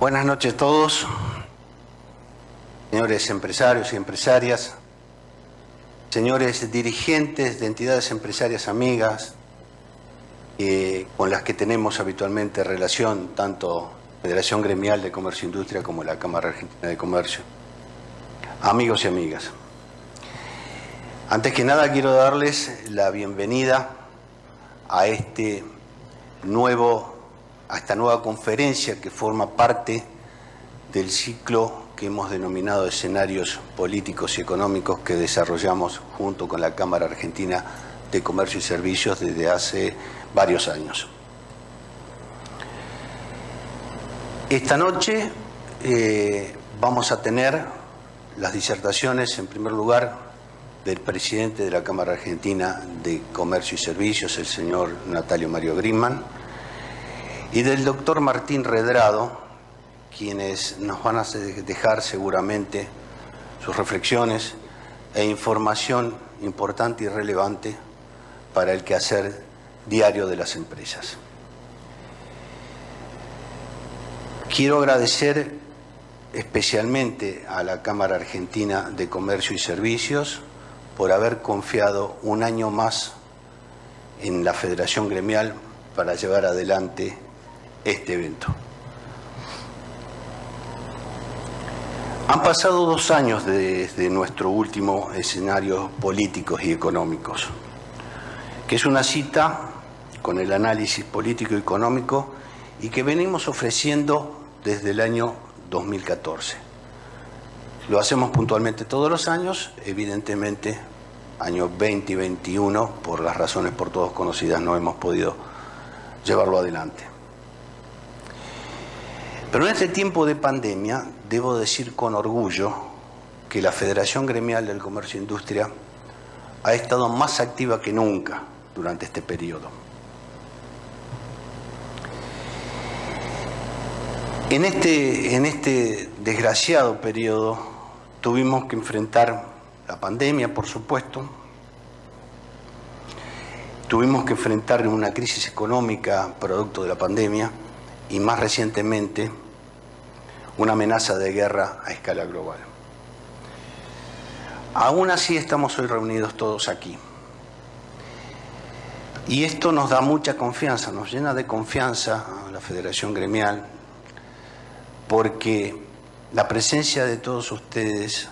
Buenas noches a todos, señores empresarios y empresarias, señores dirigentes de entidades empresarias amigas con las que tenemos habitualmente relación, tanto Federación Gremial de Comercio e Industria como la Cámara Argentina de Comercio, amigos y amigas. Antes que nada quiero darles la bienvenida a esta nueva conferencia que forma parte del ciclo que hemos denominado Escenarios Políticos y Económicos que desarrollamos junto con la Cámara Argentina de Comercio y Servicios desde hace varios años. Esta noche vamos a tener las disertaciones, en primer lugar, del presidente de la Cámara Argentina de Comercio y Servicios, el señor Natalio Mario Grimman, y del doctor Martín Redrado, quienes nos van a dejar seguramente sus reflexiones e información importante y relevante para el quehacer diario de las empresas. Quiero agradecer especialmente a la Cámara Argentina de Comercio y Servicios por haber confiado un año más en la Federación Gremial para llevar adelante este evento. Han pasado 2 años desde nuestro último escenario políticos y económicos, que es una cita con el análisis político y económico y que venimos ofreciendo desde el año 2014. Lo hacemos puntualmente todos los años, evidentemente años 20 y 21, por las razones por todos conocidas, no hemos podido llevarlo adelante. Pero en este tiempo de pandemia, debo decir con orgullo que la Federación Gremial del Comercio e Industria ha estado más activa que nunca durante este periodo. En este desgraciado periodo tuvimos que enfrentar la pandemia, por supuesto. Tuvimos que enfrentar una crisis económica producto de la pandemia y más recientemente una amenaza de guerra a escala global. Aún así estamos hoy reunidos todos aquí. Y esto nos da mucha confianza, nos llena de confianza a la Federación Gremial, porque la presencia de todos ustedes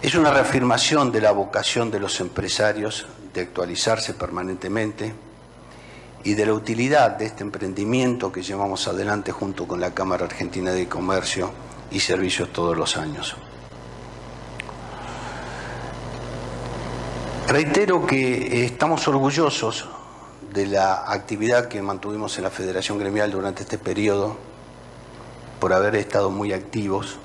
es una reafirmación de la vocación de los empresarios de actualizarse permanentemente y de la utilidad de este emprendimiento que llevamos adelante junto con la Cámara Argentina de Comercio y Servicios todos los años. Reitero que estamos orgullosos de la actividad que mantuvimos en la Federación Gremial durante este periodo, por haber estado muy activos.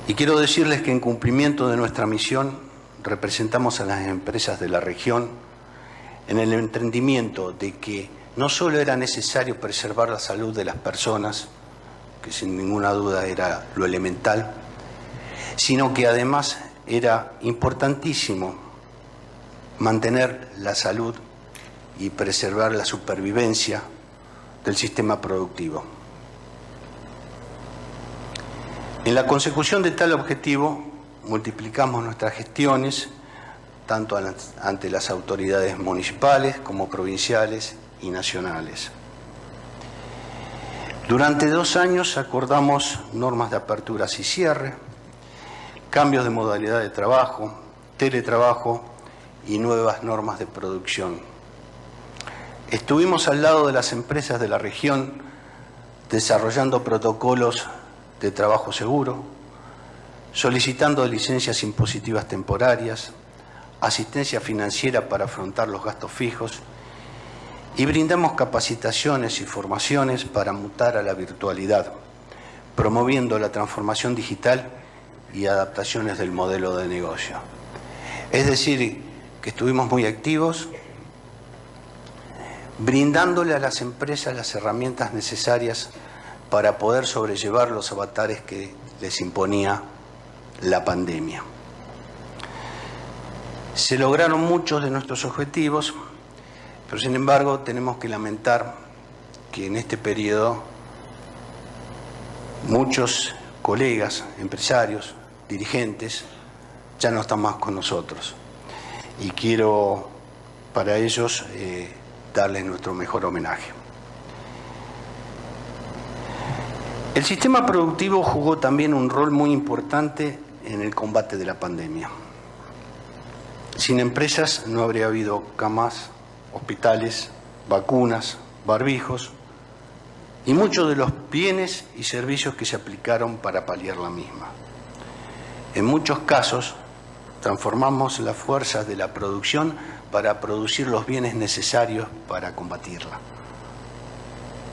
Y quiero decirles que en cumplimiento de nuestra misión representamos a las empresas de la región en el entendimiento de que no solo era necesario preservar la salud de las personas, que sin ninguna duda era lo elemental, sino que además era importantísimo mantener la salud y preservar la supervivencia del sistema productivo. En la consecución de tal objetivo, multiplicamos nuestras gestiones, tanto ante las autoridades municipales como provinciales y nacionales. Durante 2 años acordamos normas de aperturas y cierre, cambios de modalidad de trabajo, teletrabajo y nuevas normas de producción. Estuvimos al lado de las empresas de la región desarrollando protocolos de trabajo seguro, solicitando licencias impositivas temporarias, asistencia financiera para afrontar los gastos fijos y brindamos capacitaciones y formaciones para mutar a la virtualidad, promoviendo la transformación digital y adaptaciones del modelo de negocio. Es decir, que estuvimos muy activos, brindándole a las empresas las herramientas necesarias para poder sobrellevar los avatares que les imponía la pandemia. Se lograron muchos de nuestros objetivos, pero sin embargo tenemos que lamentar que en este periodo muchos colegas, empresarios, dirigentes, ya no están más con nosotros. Y quiero para ellos darles nuestro mejor homenaje. El sistema productivo jugó también un rol muy importante en el combate de la pandemia. Sin empresas no habría habido camas, hospitales, vacunas, barbijos y muchos de los bienes y servicios que se aplicaron para paliar la misma. En muchos casos transformamos las fuerzas de la producción para producir los bienes necesarios para combatirla.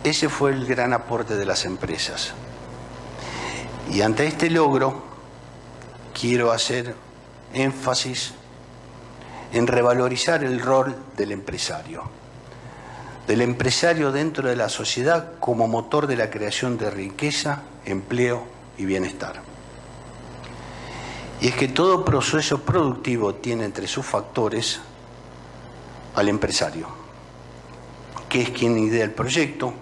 Ese fue el gran aporte de las empresas. Y ante este logro, quiero hacer énfasis en revalorizar el rol del empresario dentro de la sociedad como motor de la creación de riqueza, empleo y bienestar. Y es que todo proceso productivo tiene entre sus factores al empresario, que es quien idea el proyecto,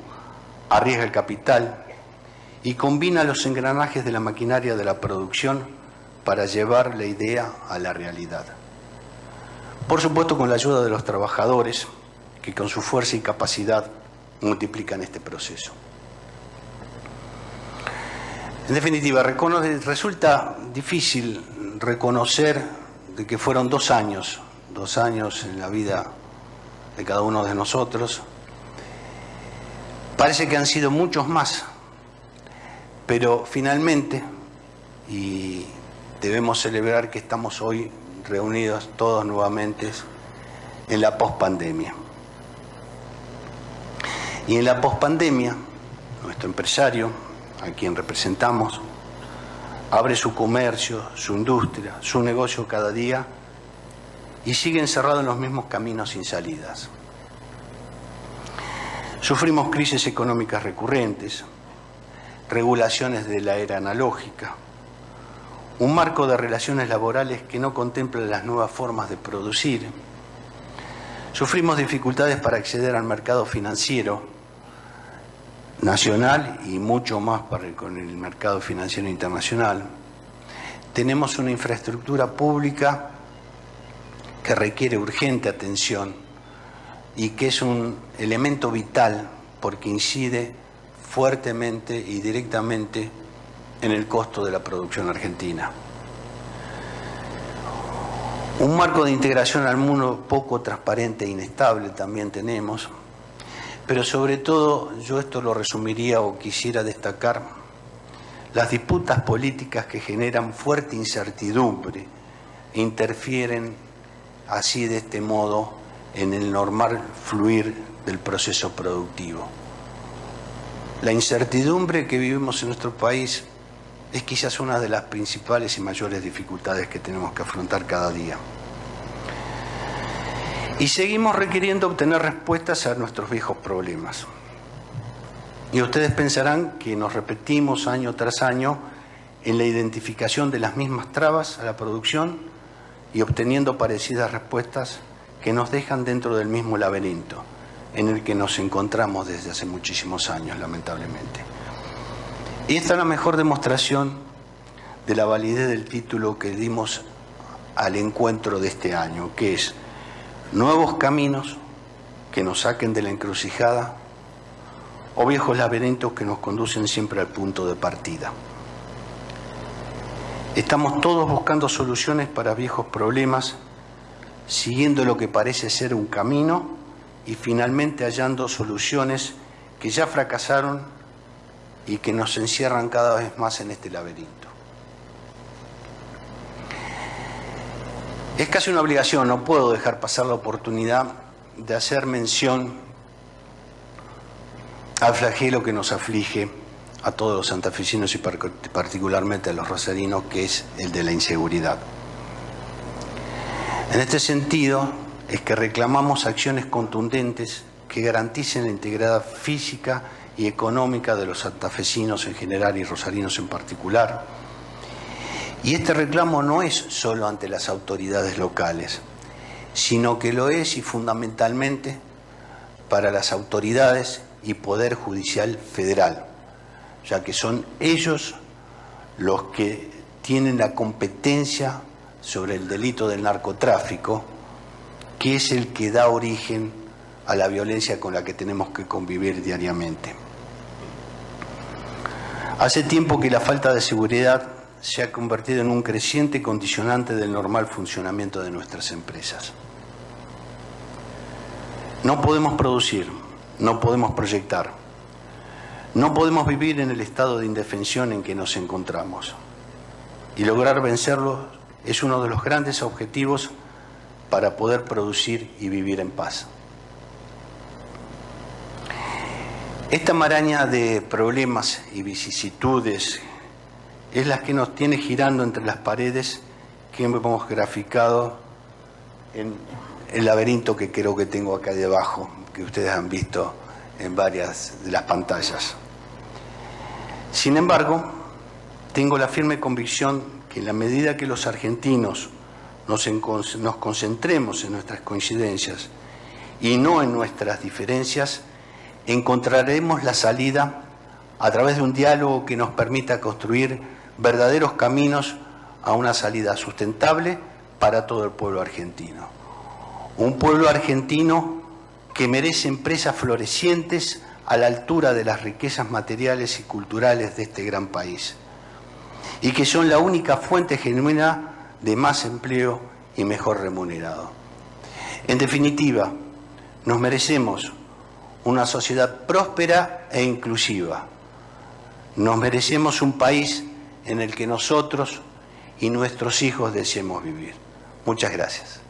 arriesga el capital y combina los engranajes de la maquinaria de la producción para llevar la idea a la realidad. Por supuesto, con la ayuda de los trabajadores, que con su fuerza y capacidad multiplican este proceso. En definitiva, resulta difícil reconocer de que fueron 2 años en la vida de cada uno de nosotros. Parece que han sido muchos más, pero finalmente, y debemos celebrar que estamos hoy reunidos todos nuevamente en la pospandemia. Y en la pospandemia, nuestro empresario, a quien representamos, abre su comercio, su industria, su negocio cada día y sigue encerrado en los mismos caminos sin salidas. Sufrimos crisis económicas recurrentes, regulaciones de la era analógica, un marco de relaciones laborales que no contempla las nuevas formas de producir. Sufrimos dificultades para acceder al mercado financiero nacional y mucho más con el mercado financiero internacional. Tenemos una infraestructura pública que requiere urgente atención y que es un elemento vital porque incide fuertemente y directamente en el costo de la producción argentina. Un marco de integración al mundo poco transparente e inestable también tenemos, pero sobre todo yo esto lo resumiría o quisiera destacar las disputas políticas que generan fuerte incertidumbre e interfieren así de este modo en el normal fluir del proceso productivo. La incertidumbre que vivimos en nuestro país es quizás una de las principales y mayores dificultades que tenemos que afrontar cada día. Y seguimos requiriendo obtener respuestas a nuestros viejos problemas. Y ustedes pensarán que nos repetimos año tras año en la identificación de las mismas trabas a la producción y obteniendo parecidas respuestas que nos dejan dentro del mismo laberinto en el que nos encontramos desde hace muchísimos años, lamentablemente. Y esta es la mejor demostración de la validez del título que dimos al encuentro de este año, que es nuevos caminos que nos saquen de la encrucijada o viejos laberintos que nos conducen siempre al punto de partida. Estamos todos buscando soluciones para viejos problemas, siguiendo lo que parece ser un camino y finalmente hallando soluciones que ya fracasaron y que nos encierran cada vez más en este laberinto. Es casi una obligación, no puedo dejar pasar la oportunidad de hacer mención al flagelo que nos aflige a todos los santafesinos y particularmente a los rosarinos, que es el de la inseguridad. En este sentido, es que reclamamos acciones contundentes que garanticen la integridad física y económica de los santafesinos en general y rosarinos en particular. Y este reclamo no es solo ante las autoridades locales, sino que lo es y fundamentalmente para las autoridades y Poder Judicial Federal, ya que son ellos los que tienen la competencia sobre el delito del narcotráfico, que es el que da origen a la violencia con la que tenemos que convivir diariamente. Hace tiempo que la falta de seguridad se ha convertido en un creciente condicionante del normal funcionamiento de nuestras empresas. No podemos producir, no podemos proyectar, no podemos vivir en el estado de indefensión en que nos encontramos. Y lograr vencerlo es uno de los grandes objetivos para poder producir y vivir en paz. Esta maraña de problemas y vicisitudes es la que nos tiene girando entre las paredes que hemos graficado en el laberinto que creo que tengo acá debajo, que ustedes han visto en varias de las pantallas. Sin embargo, tengo la firme convicción que en la medida que los argentinos nos concentremos en nuestras coincidencias y no en nuestras diferencias, encontraremos la salida a través de un diálogo que nos permita construir verdaderos caminos a una salida sustentable para todo el pueblo argentino. Un pueblo argentino que merece empresas florecientes a la altura de las riquezas materiales y culturales de este gran país, y que son la única fuente genuina de más empleo y mejor remunerado. En definitiva, nos merecemos una sociedad próspera e inclusiva. Nos merecemos un país en el que nosotros y nuestros hijos deseemos vivir. Muchas gracias.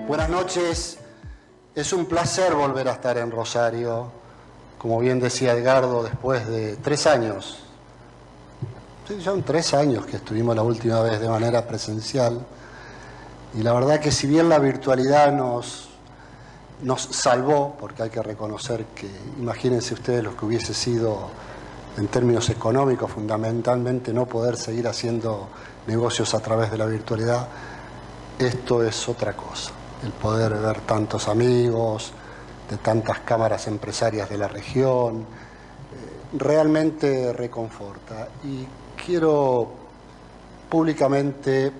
Buenas noches. Es un placer volver a estar en Rosario, como bien decía Edgardo, después de 3 años. Sí, son 3 años que estuvimos la última vez de manera presencial. Y la verdad que si bien la virtualidad nos salvó, porque hay que reconocer que, imagínense ustedes lo que hubiese sido en términos económicos, fundamentalmente no poder seguir haciendo negocios a través de la virtualidad, esto es otra cosa. El poder ver tantos amigos, de tantas cámaras empresarias de la región, realmente reconforta. Y quiero públicamente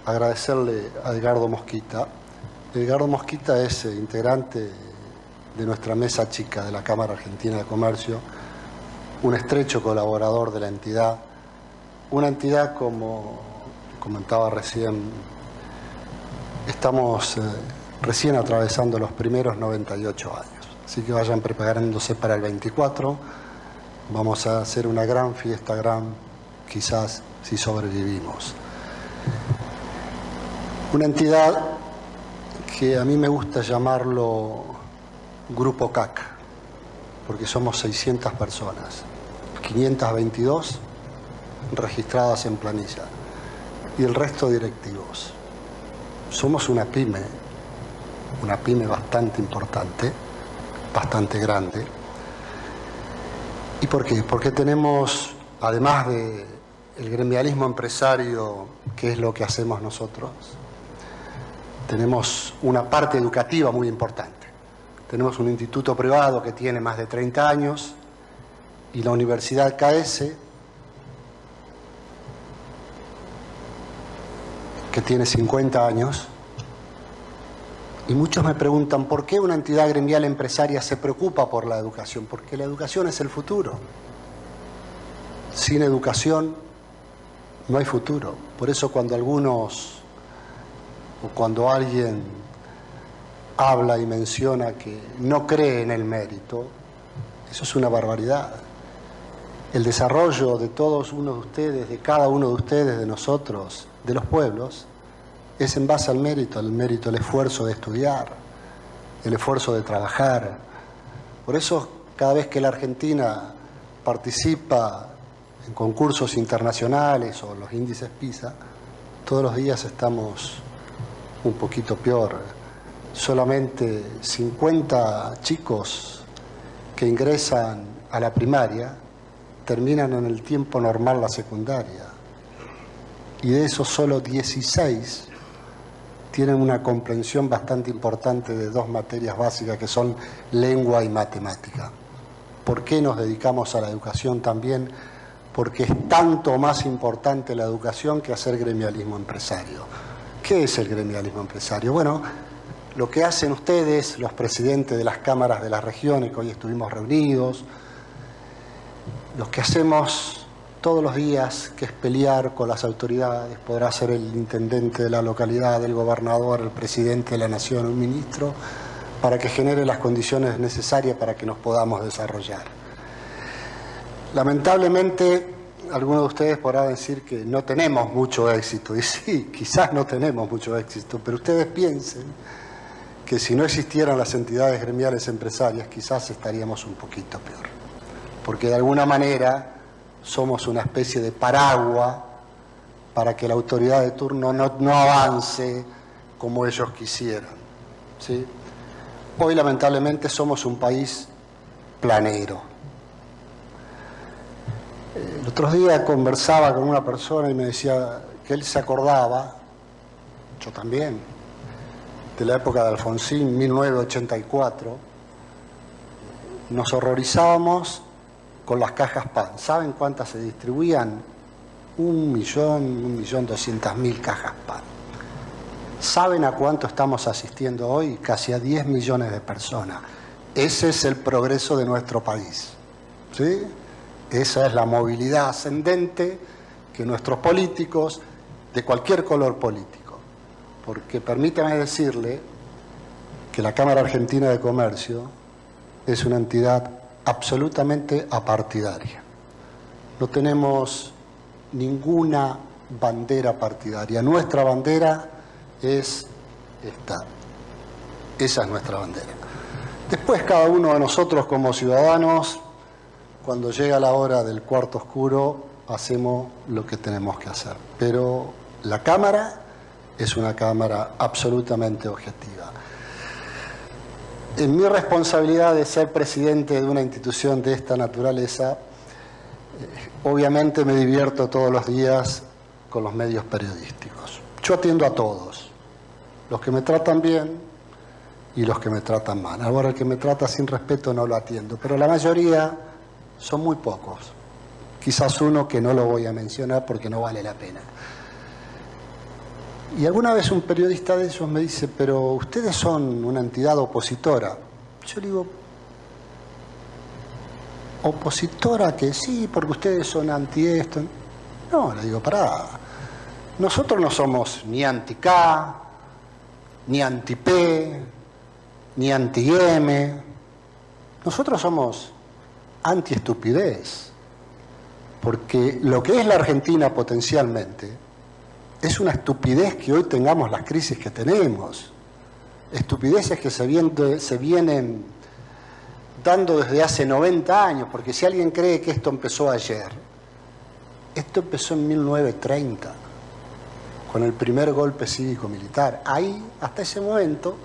agradecerle a Edgardo Mosquita. Edgardo Mosquita es integrante de nuestra mesa chica de la Cámara Argentina de Comercio, un estrecho colaborador de la entidad, una entidad, como comentaba recién, estamos recién atravesando los primeros 98 años, así que vayan preparándose para el 24. Vamos a hacer una gran fiesta, quizás si sobrevivimos. Una entidad que a mí me gusta llamarlo Grupo CAC, porque somos 600 personas, 522 registradas en planilla y el resto directivos. Somos una pyme bastante importante, bastante grande. ¿Y por qué? Porque tenemos, además del gremialismo empresario, que es lo que hacemos nosotros, tenemos una parte educativa muy importante. Tenemos un instituto privado que tiene más de 30 años y la Universidad KS, que tiene 50 años, y muchos me preguntan ¿por qué una entidad gremial empresaria se preocupa por la educación? Porque la educación es el futuro. Sin educación no hay futuro. Por eso cuando alguien habla y menciona que no cree en el mérito, eso es una barbaridad. El desarrollo de todos uno de ustedes, de cada uno de ustedes, de nosotros, de los pueblos, es en base al mérito, el esfuerzo de estudiar, el esfuerzo de trabajar. Por eso, cada vez que la Argentina participa en concursos internacionales o los índices PISA, todos los días estamos un poquito peor. solamente 50 chicos que ingresan a la primaria terminan en el tiempo normal la secundaria. Y de esos solo 16 tienen una comprensión bastante importante de dos materias básicas que son lengua y matemática. ¿Por qué nos dedicamos a la educación también? Porque es tanto más importante la educación que hacer gremialismo empresario. ¿Qué es el gremialismo empresario? Bueno, lo que hacen ustedes, los presidentes de las cámaras de las regiones, que hoy estuvimos reunidos, lo que hacemos todos los días, que es pelear con las autoridades, podrá ser el intendente de la localidad, el gobernador, el presidente de la nación, un ministro, para que genere las condiciones necesarias para que nos podamos desarrollar. Lamentablemente, algunos de ustedes podrán decir que no tenemos mucho éxito, y sí, quizás no tenemos mucho éxito, pero ustedes piensen que si no existieran las entidades gremiales empresarias, quizás estaríamos un poquito peor, porque de alguna manera somos una especie de paraguas para que la autoridad de turno no avance como ellos quisieran, ¿sí? Hoy lamentablemente somos un país planero. El otro día conversaba con una persona y me decía que él se acordaba, yo también, de la época de Alfonsín, 1984, nos horrorizábamos con las cajas PAN. ¿Saben cuántas se distribuían? 1.200.000 cajas PAN. ¿Saben a cuánto estamos asistiendo hoy? Casi a 10 millones de personas. Ese es el progreso de nuestro país, ¿sí? Esa es la movilidad ascendente que nuestros políticos, de cualquier color político, porque permítame decirle que la Cámara Argentina de Comercio es una entidad absolutamente apartidaria. No tenemos ninguna bandera partidaria. Nuestra bandera es esta. Esa es nuestra bandera. Después cada uno de nosotros como ciudadanos, cuando llega la hora del cuarto oscuro, hacemos lo que tenemos que hacer. Pero la Cámara es una Cámara absolutamente objetiva. En mi responsabilidad de ser presidente de una institución de esta naturaleza, obviamente me divierto todos los días con los medios periodísticos. Yo atiendo a todos, los que me tratan bien y los que me tratan mal. Ahora el que me trata sin respeto no lo atiendo, pero la mayoría son muy pocos. Quizás uno que no lo voy a mencionar porque no vale la pena. Y alguna vez un periodista de esos me dice, pero ustedes son una entidad opositora. Yo le digo, ¿opositora que sí? Porque ustedes son anti esto. No, le digo, pará. Nosotros no somos ni anti-K, ni anti-P, ni anti-M. Nosotros somos anti-estupidez. Porque lo que es la Argentina potencialmente es una estupidez que hoy tengamos las crisis que tenemos. Estupideces que se vienen dando desde hace 90 años, porque si alguien cree que esto empezó ayer, esto empezó en 1930, con el primer golpe cívico-militar. Ahí, hasta ese momento,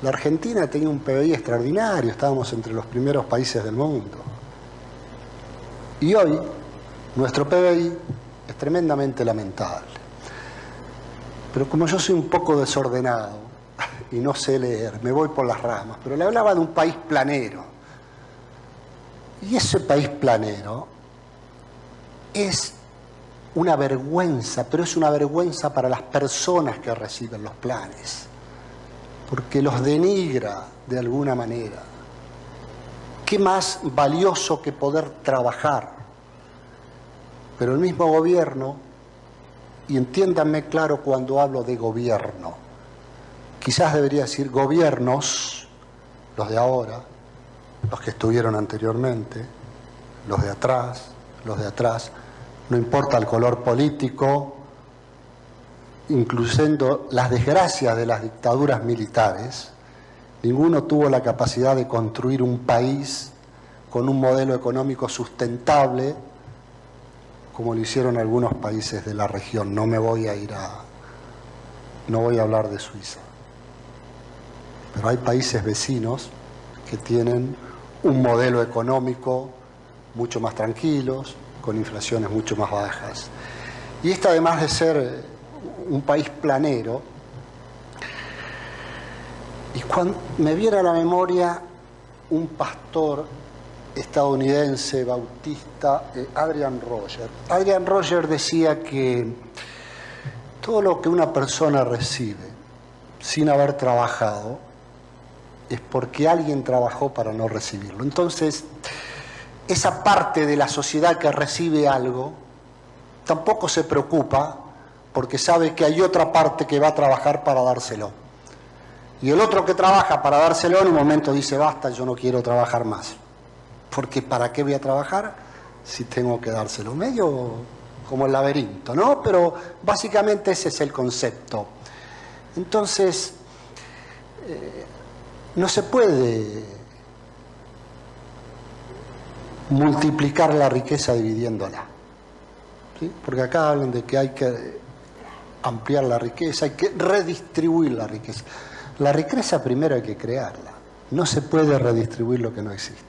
la Argentina tenía un PBI extraordinario, estábamos entre los primeros países del mundo. Y hoy, nuestro PBI es tremendamente lamentable. Pero como yo soy un poco desordenado y no sé leer, me voy por las ramas, pero le hablaba de un país planero. Y ese país planero es una vergüenza, pero es una vergüenza para las personas que reciben los planes, porque los denigra de alguna manera. ¿Qué más valioso que poder trabajar? Pero el mismo gobierno, y entiéndanme claro cuando hablo de gobierno, quizás debería decir gobiernos, los de ahora, los que estuvieron anteriormente, los de atrás, no importa el color político, incluyendo las desgracias de las dictaduras militares, ninguno tuvo la capacidad de construir un país con un modelo económico sustentable como lo hicieron algunos países de la región. No voy a hablar de Suiza. pero hay países vecinos que tienen un modelo económico mucho más tranquilos, con inflaciones mucho más bajas. Y esta, además de ser un país planero, y cuando me viene a la memoria un pastor estadounidense bautista, Adrian Rogers. Adrian Rogers decía que todo lo que una persona recibe sin haber trabajado es porque alguien trabajó para no recibirlo. Entonces, esa parte de la sociedad que recibe algo tampoco se preocupa porque sabe que hay otra parte que va a trabajar para dárselo. Y el otro que trabaja para dárselo en un momento dice, basta, yo no quiero trabajar más. Porque ¿para qué voy a trabajar si tengo que dárselo? Medio como el laberinto, ¿no? Pero básicamente ese es el concepto. Entonces, no se puede multiplicar la riqueza dividiéndola, ¿sí? Porque acá hablan de que hay que ampliar la riqueza, hay que redistribuir la riqueza. La riqueza primero hay que crearla, no se puede redistribuir lo que no existe.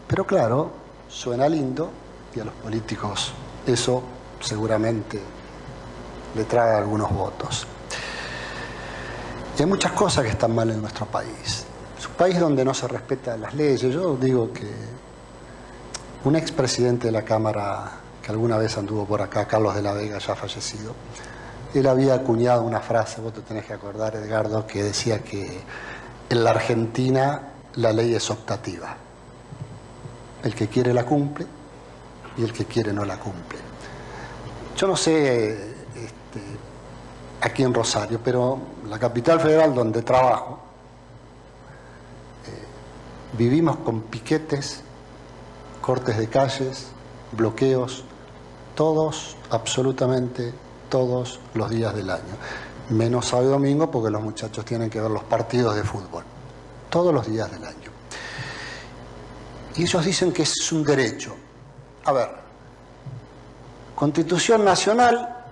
Pero claro, suena lindo y a los políticos eso seguramente le trae algunos votos. Y hay muchas cosas que están mal en nuestro país. Es un país donde no se respetan las leyes. Yo digo que un expresidente de la Cámara que alguna vez anduvo por acá, Carlos de la Vega, ya fallecido, él había acuñado una frase, vos te tenés que acordar, Edgardo, que decía que en la Argentina la ley es optativa. El que quiere la cumple y el que quiere no la cumple. Yo no sé aquí en Rosario, pero la capital federal donde trabajo, vivimos con piquetes, cortes de calles, bloqueos, todos, absolutamente todos los días del año. Menos sábado y domingo porque los muchachos tienen que ver los partidos de fútbol. Todos los días del año. Y ellos dicen que es un derecho. A ver, Constitución Nacional,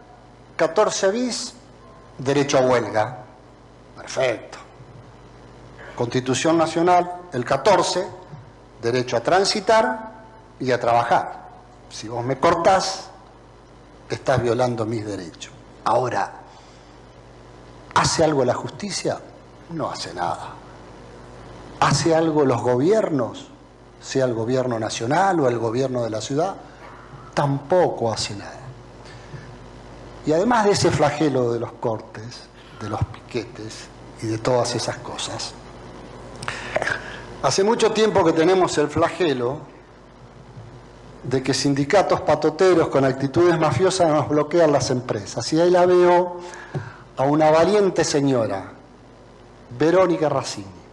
14 bis, derecho a huelga. Perfecto. Constitución Nacional, el 14, derecho a transitar y a trabajar. Si vos me cortás, estás violando mis derechos. Ahora, ¿hace algo la justicia? No hace nada. ¿Hace algo los gobiernos? Sea el gobierno nacional o el gobierno de la ciudad, tampoco hace nada. Y además de ese flagelo de los cortes, de los piquetes y de todas esas cosas, hace mucho tiempo que tenemos el flagelo de que sindicatos patoteros con actitudes mafiosas nos bloquean las empresas. Y ahí la veo a una valiente señora, Verónica Racini.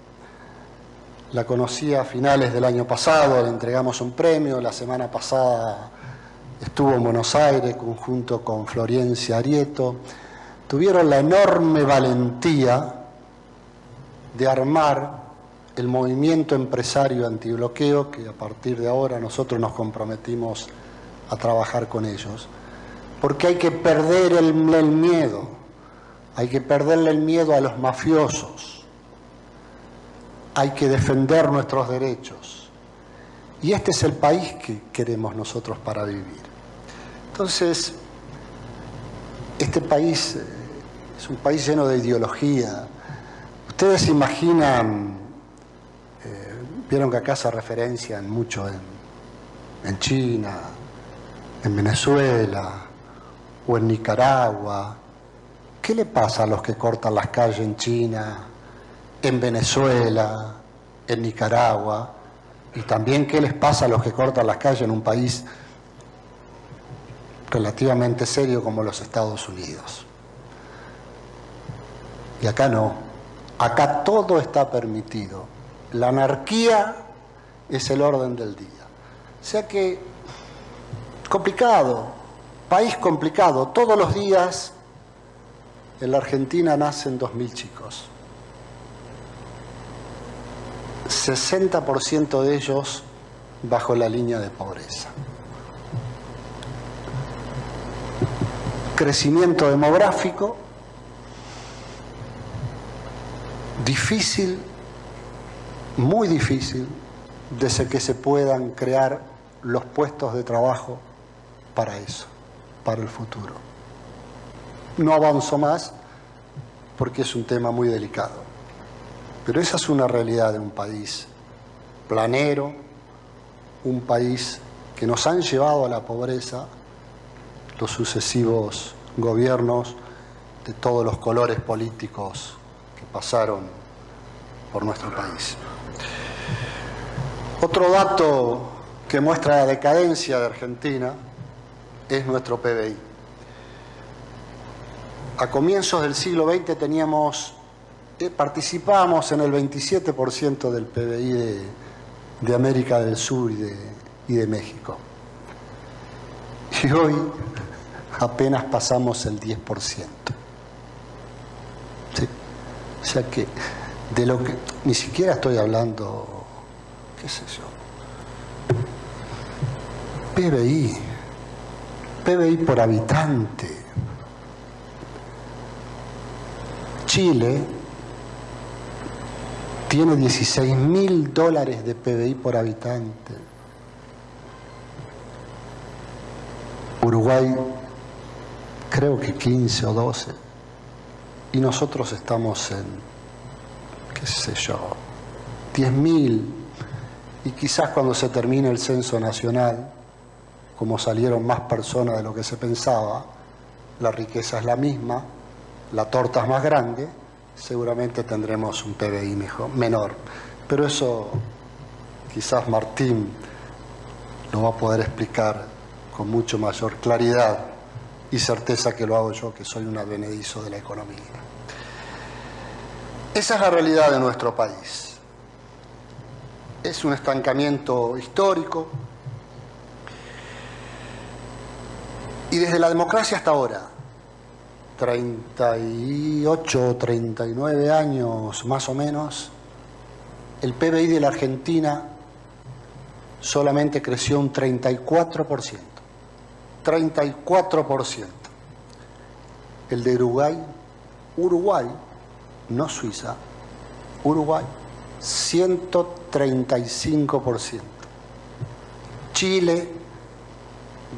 La conocí a finales del año pasado, le entregamos un premio, la semana pasada estuvo en Buenos Aires junto con Florencia Arieto. Tuvieron la enorme valentía de armar el movimiento empresario antibloqueo, que a partir de ahora nosotros nos comprometimos a trabajar con ellos. Porque hay que perder el miedo, hay que perderle el miedo a los mafiosos. Hay que defender nuestros derechos. Y este es el país que queremos nosotros para vivir. Entonces, este país es un país lleno de ideología. Ustedes se imaginan, vieron que acá se referencian mucho en China, en Venezuela o en Nicaragua. ¿Qué le pasa a los que cortan las calles en China, en Venezuela, en Nicaragua? Y también qué les pasa a los que cortan las calles en un país relativamente serio como los Estados Unidos. Y acá no, acá todo está permitido. La anarquía es el orden del día. O sea que, complicado, país complicado. Todos los días en la Argentina nacen 2.000 chicos. 60% de ellos bajo la línea de pobreza. Crecimiento demográfico, difícil, muy difícil, de que se puedan crear los puestos de trabajo para eso, para el futuro. No avanzo más porque es un tema muy delicado, pero esa es una realidad de un país planero, un país que nos han llevado a la pobreza los sucesivos gobiernos de todos los colores políticos que pasaron por nuestro país. Otro dato que muestra la decadencia de Argentina es nuestro PBI. A comienzos del siglo XX participábamos en el 27% del PBI de América del Sur y de México. Y hoy apenas pasamos el 10%. ¿Sí? O sea que de lo que ni siquiera estoy hablando, qué sé yo, PBI por habitante. Chile tiene $16.000 de PBI por habitante. Uruguay creo que 15 o 12. Y nosotros estamos en, qué sé yo, 10.000. Y quizás cuando se termine el censo nacional, como salieron más personas de lo que se pensaba, la riqueza es la misma, la torta es más grande, seguramente tendremos un PBI menor. Pero eso quizás Martín lo va a poder explicar con mucho mayor claridad y certeza que lo hago yo, que soy un advenedizo de la economía. Esa es la realidad de nuestro país. Es un estancamiento histórico. Y desde la democracia hasta ahora, 38, 39 años más o menos, el PBI de la Argentina solamente creció un 34%. 34%. El de Uruguay, no Suiza, Uruguay, 135%. Chile,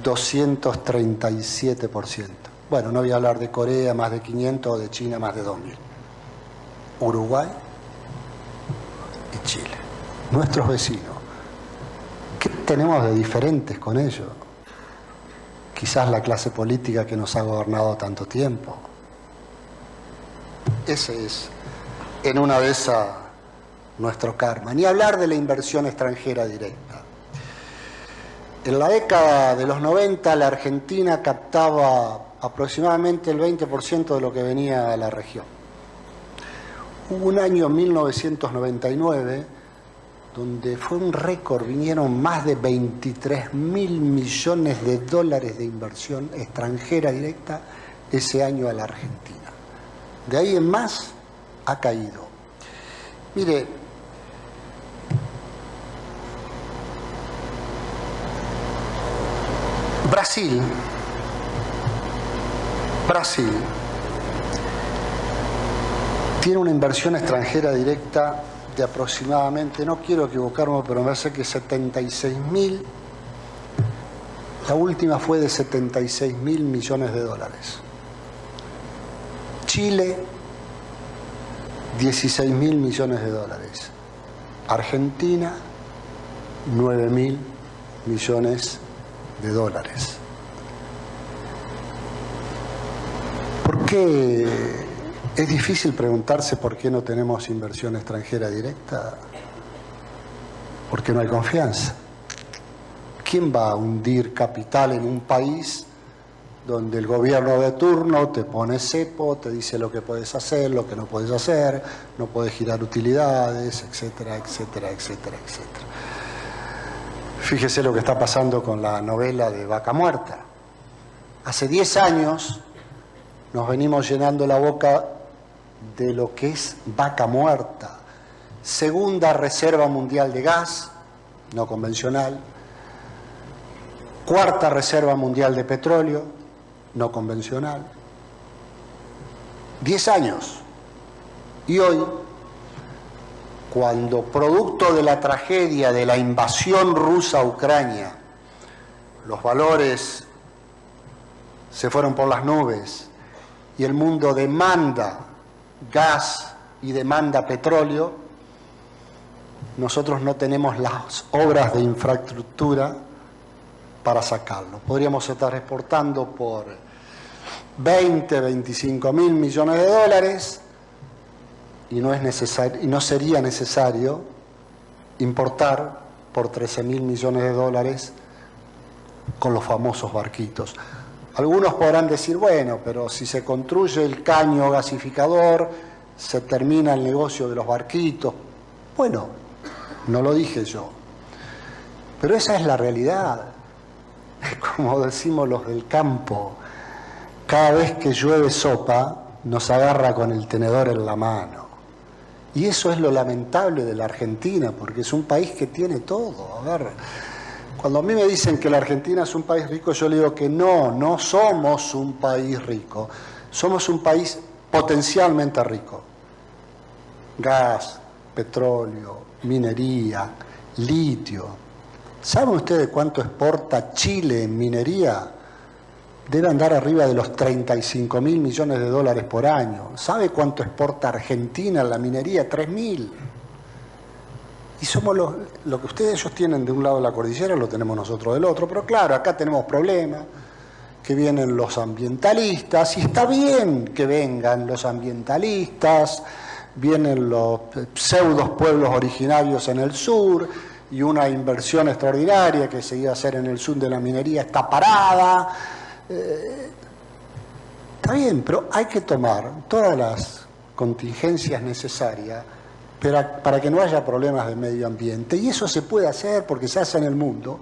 237%. Bueno, no voy a hablar de Corea, más de 500, o de China, más de 2.000. Uruguay y Chile, nuestros vecinos. ¿Qué tenemos de diferentes con ellos? Quizás la clase política que nos ha gobernado tanto tiempo. Ese es, en una de esas, nuestro karma. Ni hablar de la inversión extranjera directa. En la década de los 90, la Argentina captaba aproximadamente el 20% de lo que venía a la región. Hubo un año, 1999, donde fue un récord, vinieron más de 23.000 millones de dólares de inversión extranjera directa ese año a la Argentina. De ahí en más ha caído. Mire, Brasil tiene una inversión extranjera directa de aproximadamente, no quiero equivocarme, pero me parece que 76.000, la última fue de 76.000 millones de dólares. Chile, 16.000 millones de dólares. Argentina, 9.000 millones de dólares. ¿Por qué? Es difícil preguntarse por qué no tenemos inversión extranjera directa. Porque no hay confianza. ¿Quién va a hundir capital en un país donde el gobierno de turno te pone cepo, te dice lo que puedes hacer, lo que no puedes hacer, no puedes girar utilidades, etcétera, etcétera, etcétera, etcétera? Fíjese lo que está pasando con la novela de Vaca Muerta. Hace 10 años nos venimos llenando la boca de lo que es Vaca Muerta, segunda reserva mundial de gas, no convencional, cuarta reserva mundial de petróleo, no convencional. 10 años. Y hoy cuando producto de la tragedia de la invasión rusa a Ucrania, los valores se fueron por las nubes y el mundo demanda gas y demanda petróleo, nosotros no tenemos las obras de infraestructura para sacarlo. Podríamos estar exportando por 20, 25 mil millones de dólares y no sería necesario importar por 13 mil millones de dólares con los famosos barquitos. Algunos podrán decir, bueno, pero si se construye el caño gasificador, se termina el negocio de los barquitos. Bueno, no lo dije yo, pero esa es la realidad. Como decimos los del campo, cada vez que llueve sopa, nos agarra con el tenedor en la mano. Y eso es lo lamentable de la Argentina, porque es un país que tiene todo. A ver, cuando a mí me dicen que la Argentina es un país rico, yo le digo que no somos un país rico. Somos un país potencialmente rico. Gas, petróleo, minería, litio. ¿Saben ustedes cuánto exporta Chile en minería? Debe andar arriba de los 35 mil millones de dólares por año. ¿Sabe cuánto exporta Argentina en la minería? 3.000. Y somos lo que ellos tienen de un lado de la cordillera, lo tenemos nosotros del otro. Pero claro, acá tenemos problemas, que vienen los ambientalistas, y está bien que vengan los ambientalistas, vienen los pseudos pueblos originarios en el sur, y una inversión extraordinaria que se iba a hacer en el sur de la minería está parada. Está bien, pero hay que tomar todas las contingencias necesarias para que no haya problemas de medio ambiente, y eso se puede hacer porque se hace en el mundo,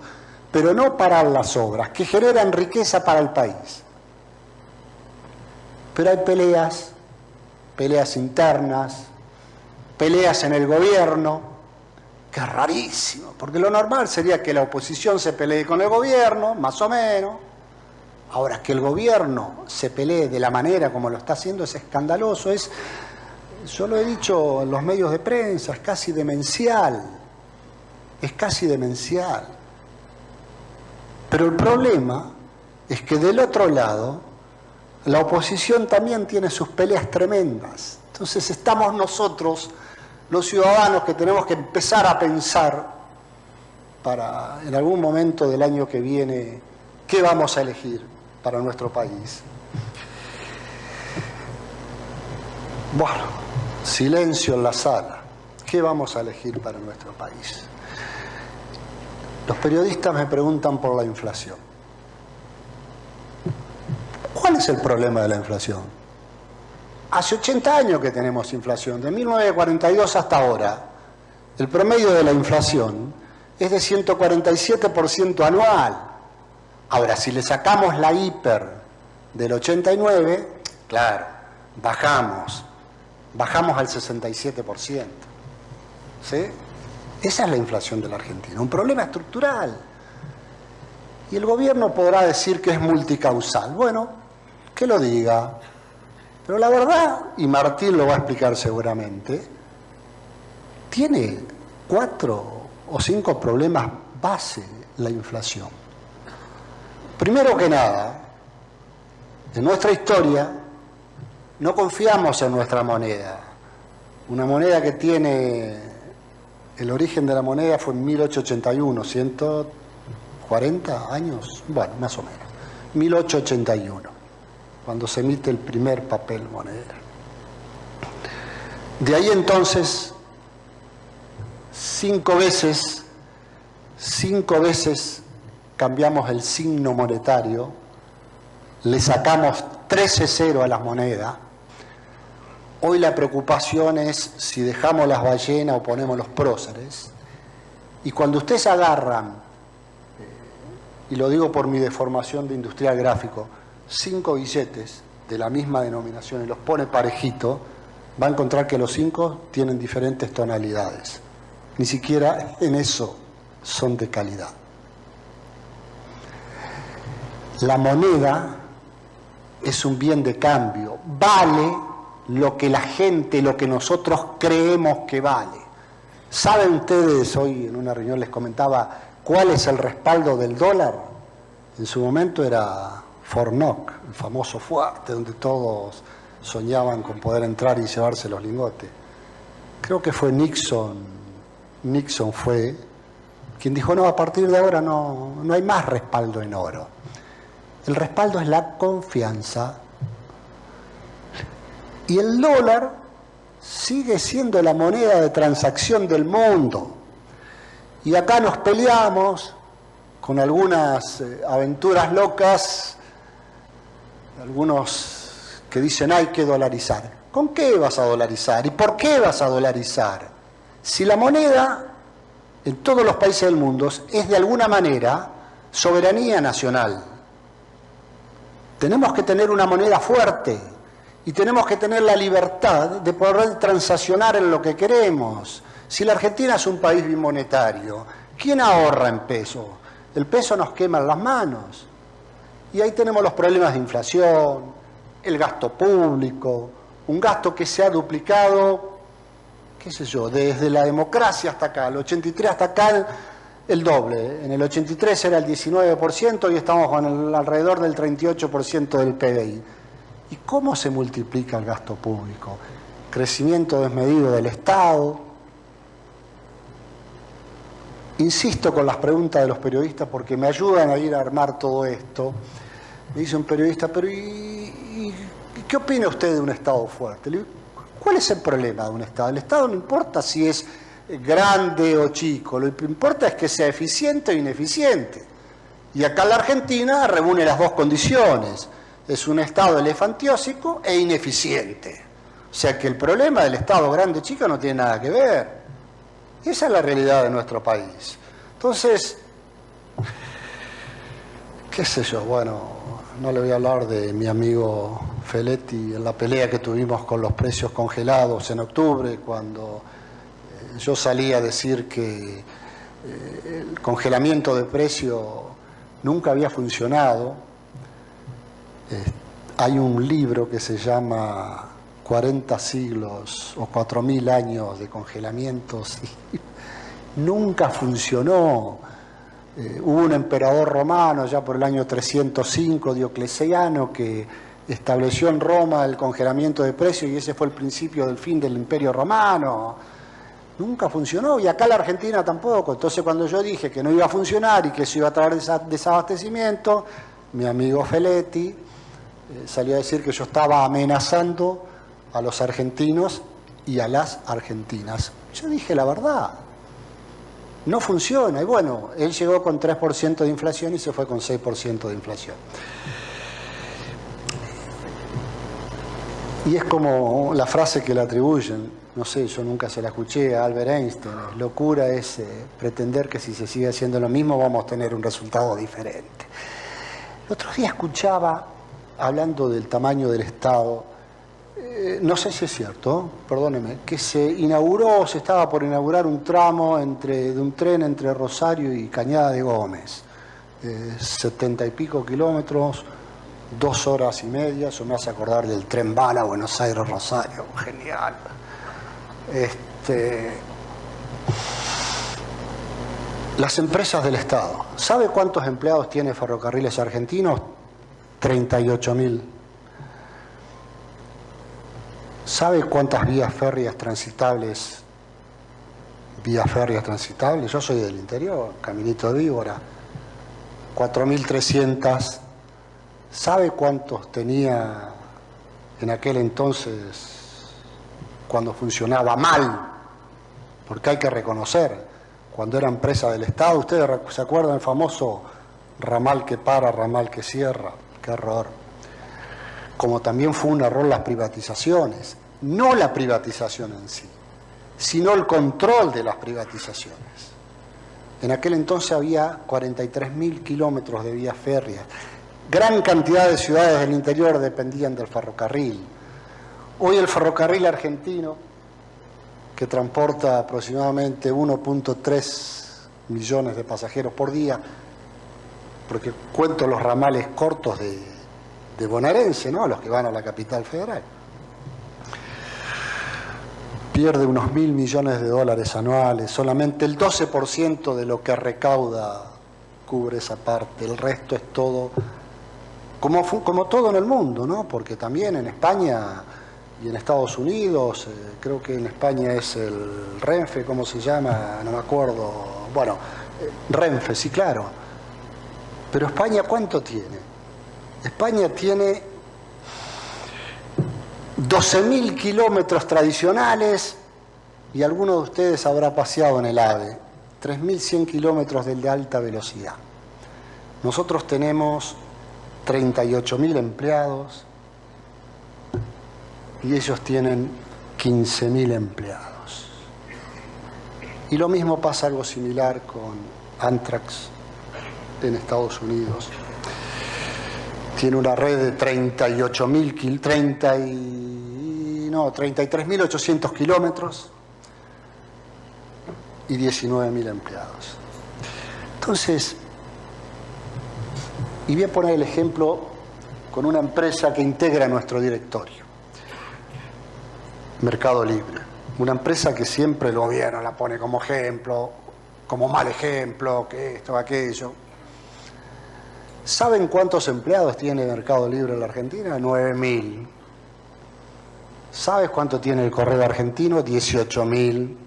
pero no parar las obras que generan riqueza para el país. Pero hay peleas internas, peleas en el gobierno, que es rarísimo, porque lo normal sería que la oposición se pelee con el gobierno, más o menos. Ahora, que el gobierno se pelee de la manera como lo está haciendo es escandaloso, yo lo he dicho en los medios de prensa, es casi demencial, Pero el problema es que del otro lado, la oposición también tiene sus peleas tremendas. Entonces estamos nosotros, los ciudadanos, que tenemos que empezar a pensar para en algún momento del año que viene qué vamos a elegir para nuestro país. Bueno, silencio en la sala. ¿Qué vamos a elegir para nuestro país? Los periodistas me preguntan por la inflación. ¿Cuál es el problema de la inflación? Hace 80 años que tenemos inflación, de 1942 hasta ahora. El promedio de la inflación es de 147% anual. Ahora, si le sacamos la hiper del 89, claro, bajamos al 67%. ¿Sí? Esa es la inflación de la Argentina, un problema estructural. Y el gobierno podrá decir que es multicausal. Bueno, que lo diga. Pero la verdad, y Martín lo va a explicar seguramente, tiene 4 o 5 problemas base la inflación. Primero que nada, en nuestra historia no confiamos en nuestra moneda. Una moneda que tiene, el origen de la moneda fue en 1881, 140 años, bueno, más o menos, 1881, cuando se emite el primer papel moneda. De ahí entonces, 5 veces cambiamos el signo monetario, le sacamos 13 0 a las monedas. Hoy la preocupación es si dejamos las ballenas o ponemos los próceres. Y cuando ustedes agarran, y lo digo por mi deformación de industrial gráfico, 5 billetes de la misma denominación y los pone parejito, va a encontrar que los 5 tienen diferentes tonalidades. Ni siquiera en eso son de calidad. La moneda es un bien de cambio, vale lo que la gente, lo que nosotros creemos que vale. ¿Saben ustedes, hoy en una reunión les comentaba, cuál es el respaldo del dólar? En su momento era Fort Knox, el famoso fuerte donde todos soñaban con poder entrar y llevarse los lingotes. Creo que fue Nixon fue quien dijo, no, a partir de ahora no hay más respaldo en oro. El respaldo es la confianza. Y el dólar sigue siendo la moneda de transacción del mundo. Y acá nos peleamos con algunas aventuras locas, algunos que dicen hay que dolarizar. ¿Con qué vas a dolarizar? ¿Y por qué vas a dolarizar? Si la moneda en todos los países del mundo es de alguna manera soberanía nacional. Tenemos que tener una moneda fuerte y tenemos que tener la libertad de poder transaccionar en lo que queremos. Si la Argentina es un país bimonetario, ¿quién ahorra en pesos? El peso nos quema en las manos. Y ahí tenemos los problemas de inflación, el gasto público, un gasto que se ha duplicado, qué sé yo, desde la democracia hasta acá, el 83 hasta acá, el doble. En el 83 era el 19% y estamos con alrededor del 38% del PBI. ¿Y cómo se multiplica el gasto público? Crecimiento desmedido del Estado. Insisto con las preguntas de los periodistas porque me ayudan a ir a armar todo esto. Me dice un periodista, pero ¿y qué opina usted de un Estado fuerte? Le digo, ¿cuál es el problema de un Estado? El Estado no importa si es grande o chico, lo que importa es que sea eficiente o ineficiente. Y acá la Argentina reúne las dos condiciones. Es un Estado elefantiósico e ineficiente. O sea que el problema del Estado grande o chico no tiene nada que ver. Esa es la realidad de nuestro país. Entonces, qué sé yo, bueno, no le voy a hablar de mi amigo Feletti en la pelea que tuvimos con los precios congelados en octubre, cuando yo salí a decir que el congelamiento de precio nunca había funcionado. Hay un libro que se llama 40 siglos o 4000 años de congelamientos y nunca funcionó. Hubo un emperador romano ya por el año 305, Diocleciano, que estableció en Roma el congelamiento de precios y ese fue el principio del fin del Imperio Romano. Nunca funcionó y acá la Argentina tampoco. Entonces cuando yo dije que no iba a funcionar y que eso iba a traer desabastecimiento, mi amigo Feletti salió a decir que yo estaba amenazando a los argentinos y a las argentinas. Yo dije la verdad. No funciona. Y bueno, él llegó con 3% de inflación y se fue con 6% de inflación. Y es como la frase que le atribuyen, no sé, yo nunca se la escuché a Albert Einstein, locura es pretender que si se sigue haciendo lo mismo vamos a tener un resultado diferente. El otro día escuchaba, hablando del tamaño del Estado, no sé si es cierto, perdóneme, que se estaba por inaugurar un tramo de un tren entre Rosario y Cañada de Gómez, 70 y pico kilómetros, 2 horas y media, eso me hace acordar del tren bala Buenos Aires-Rosario, genial. Las empresas del Estado, ¿sabe cuántos empleados tiene Ferrocarriles Argentinos? 38.000. ¿Sabe cuántas vías férreas transitables? Yo soy del interior, Caminito de Víbora, 4.300. ¿Sabe cuántos tenía en aquel entonces cuando funcionaba mal? Porque hay que reconocer, cuando era empresa del Estado, ustedes se acuerdan del famoso ramal que para, ramal que cierra, qué error. Como también fue un error las privatizaciones, no la privatización en sí, sino el control de las privatizaciones. En aquel entonces había 43.000 kilómetros de vías férreas. Gran cantidad de ciudades del interior dependían del ferrocarril. Hoy el ferrocarril argentino, que transporta aproximadamente 1.3 millones de pasajeros por día, porque cuento los ramales cortos de bonaerense, ¿no? Los que van a la capital federal. pierde unos 1.000 millones de dólares anuales, solamente el 12% de lo que recauda cubre esa parte, el resto es todo, como todo en el mundo, ¿no? Porque también en España y en Estados Unidos, creo que en España es el Renfe, ¿cómo se llama? No me acuerdo, bueno, Renfe, sí, claro. Pero España, ¿cuánto tiene? España tiene 12.000 kilómetros tradicionales, y alguno de ustedes habrá paseado en el AVE, 3.100 kilómetros de alta velocidad. Nosotros tenemos 38.000 empleados y ellos tienen 15.000 empleados. Y lo mismo pasa, algo similar con Amtrak en Estados Unidos. Tiene una red de 33.800 kilómetros y 19.000 empleados. Entonces, y voy a poner el ejemplo con una empresa que integra nuestro directorio, Mercado Libre. Una empresa que siempre el gobierno la pone como ejemplo, como mal ejemplo, que esto, aquello. ¿Saben cuántos empleados tiene Mercado Libre en la Argentina? 9.000. ¿Sabes cuánto tiene el Correo Argentino? 18.000.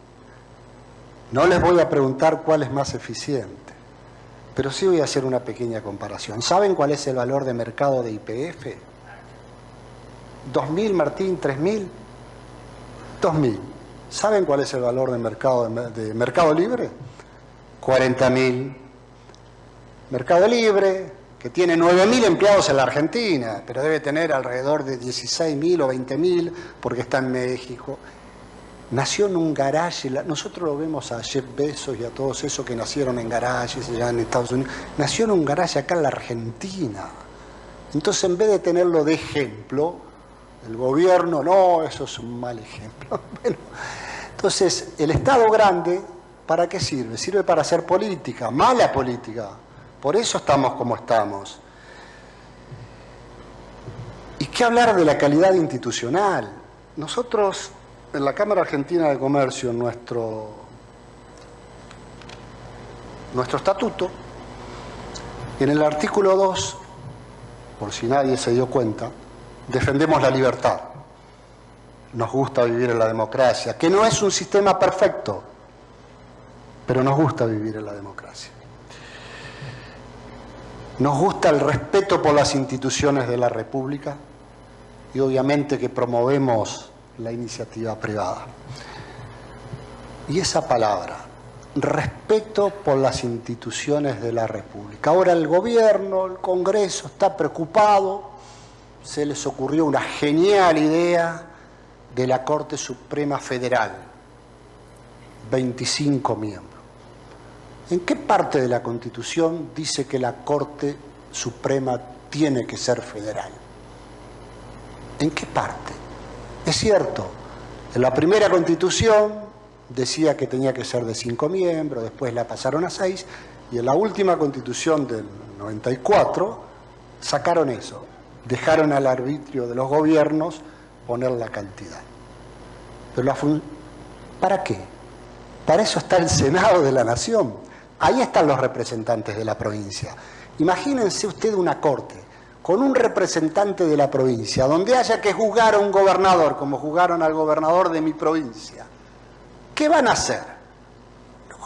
No les voy a preguntar cuál es más eficiente, pero sí voy a hacer una pequeña comparación. ¿Saben cuál es el valor de mercado de YPF? ¿2.000, Martín? ¿3.000? 2.000. ¿Saben cuál es el valor de Mercado Libre? 40.000. Mercado Libre, que tiene 9.000 empleados en la Argentina, pero debe tener alrededor de 16.000 o 20.000 porque está en México. Nació en un garaje. Nosotros lo vemos a Jeff Bezos y a todos esos que nacieron en garajes allá en Estados Unidos. Nació en un garaje acá en la Argentina. Entonces, en vez de tenerlo de ejemplo, el gobierno, no, eso es un mal ejemplo. Bueno, entonces, el Estado grande, ¿para qué sirve? Sirve para hacer política, mala política. Por eso estamos como estamos. ¿Y qué hablar de la calidad institucional? Nosotros, en la Cámara Argentina de Comercio, en nuestro estatuto, en el artículo 2, por si nadie se dio cuenta, defendemos la libertad. Nos gusta vivir en la democracia, que no es un sistema perfecto, pero nos gusta vivir en la democracia. Nos gusta el respeto por las instituciones de la República y obviamente que promovemos la iniciativa privada. Y esa palabra, respeto por las instituciones de la República. Ahora el gobierno, el Congreso está preocupado, se les ocurrió una genial idea de la Corte Suprema Federal, 25 miembros. ¿En qué parte de la Constitución dice que la Corte Suprema tiene que ser federal? ¿En qué parte? Es cierto, en la primera Constitución decía que tenía que ser de 5 miembros, después la pasaron a 6, y en la última Constitución del 94 sacaron eso, dejaron al arbitrio de los gobiernos poner la cantidad. Pero ¿para qué? Para eso está el Senado de la Nación. Ahí están los representantes de la provincia. Imagínense usted una corte con un representante de la provincia, donde haya que juzgar a un gobernador, como juzgaron al gobernador de mi provincia. ¿Qué van a hacer?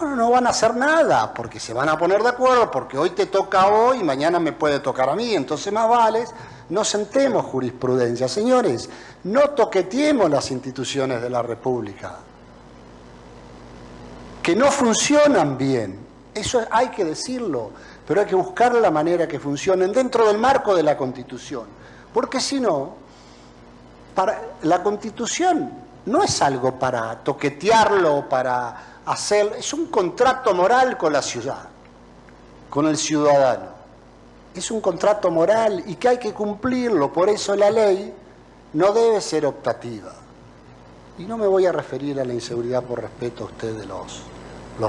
No van a hacer nada, porque se van a poner de acuerdo, porque hoy te toca hoy y mañana me puede tocar a mí, entonces más vale, no sentemos jurisprudencia. Señores, no toqueteemos las instituciones de la República, que no funcionan bien. Eso hay que decirlo, pero hay que buscar la manera que funcionen dentro del marco de la Constitución. Porque si no, la Constitución no es algo para toquetearlo, para hacer, es un contrato moral con la ciudad, con el ciudadano. Es un contrato moral y que hay que cumplirlo, por eso la ley no debe ser optativa. Y no me voy a referir a la inseguridad por respeto a ustedes los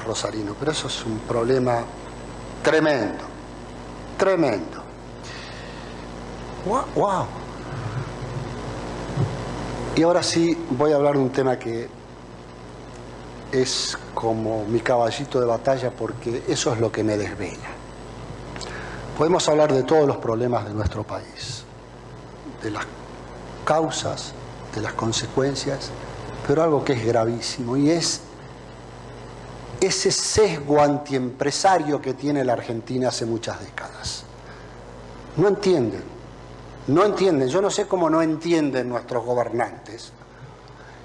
rosarinos, pero eso es un problema tremendo, tremendo. ¡Wow! Y ahora sí voy a hablar de un tema que es como mi caballito de batalla porque eso es lo que me desvela. Podemos hablar de todos los problemas de nuestro país, de las causas, de las consecuencias, pero algo que es gravísimo y es ese sesgo antiempresario que tiene la Argentina hace muchas décadas. No entienden, yo no sé cómo no entienden nuestros gobernantes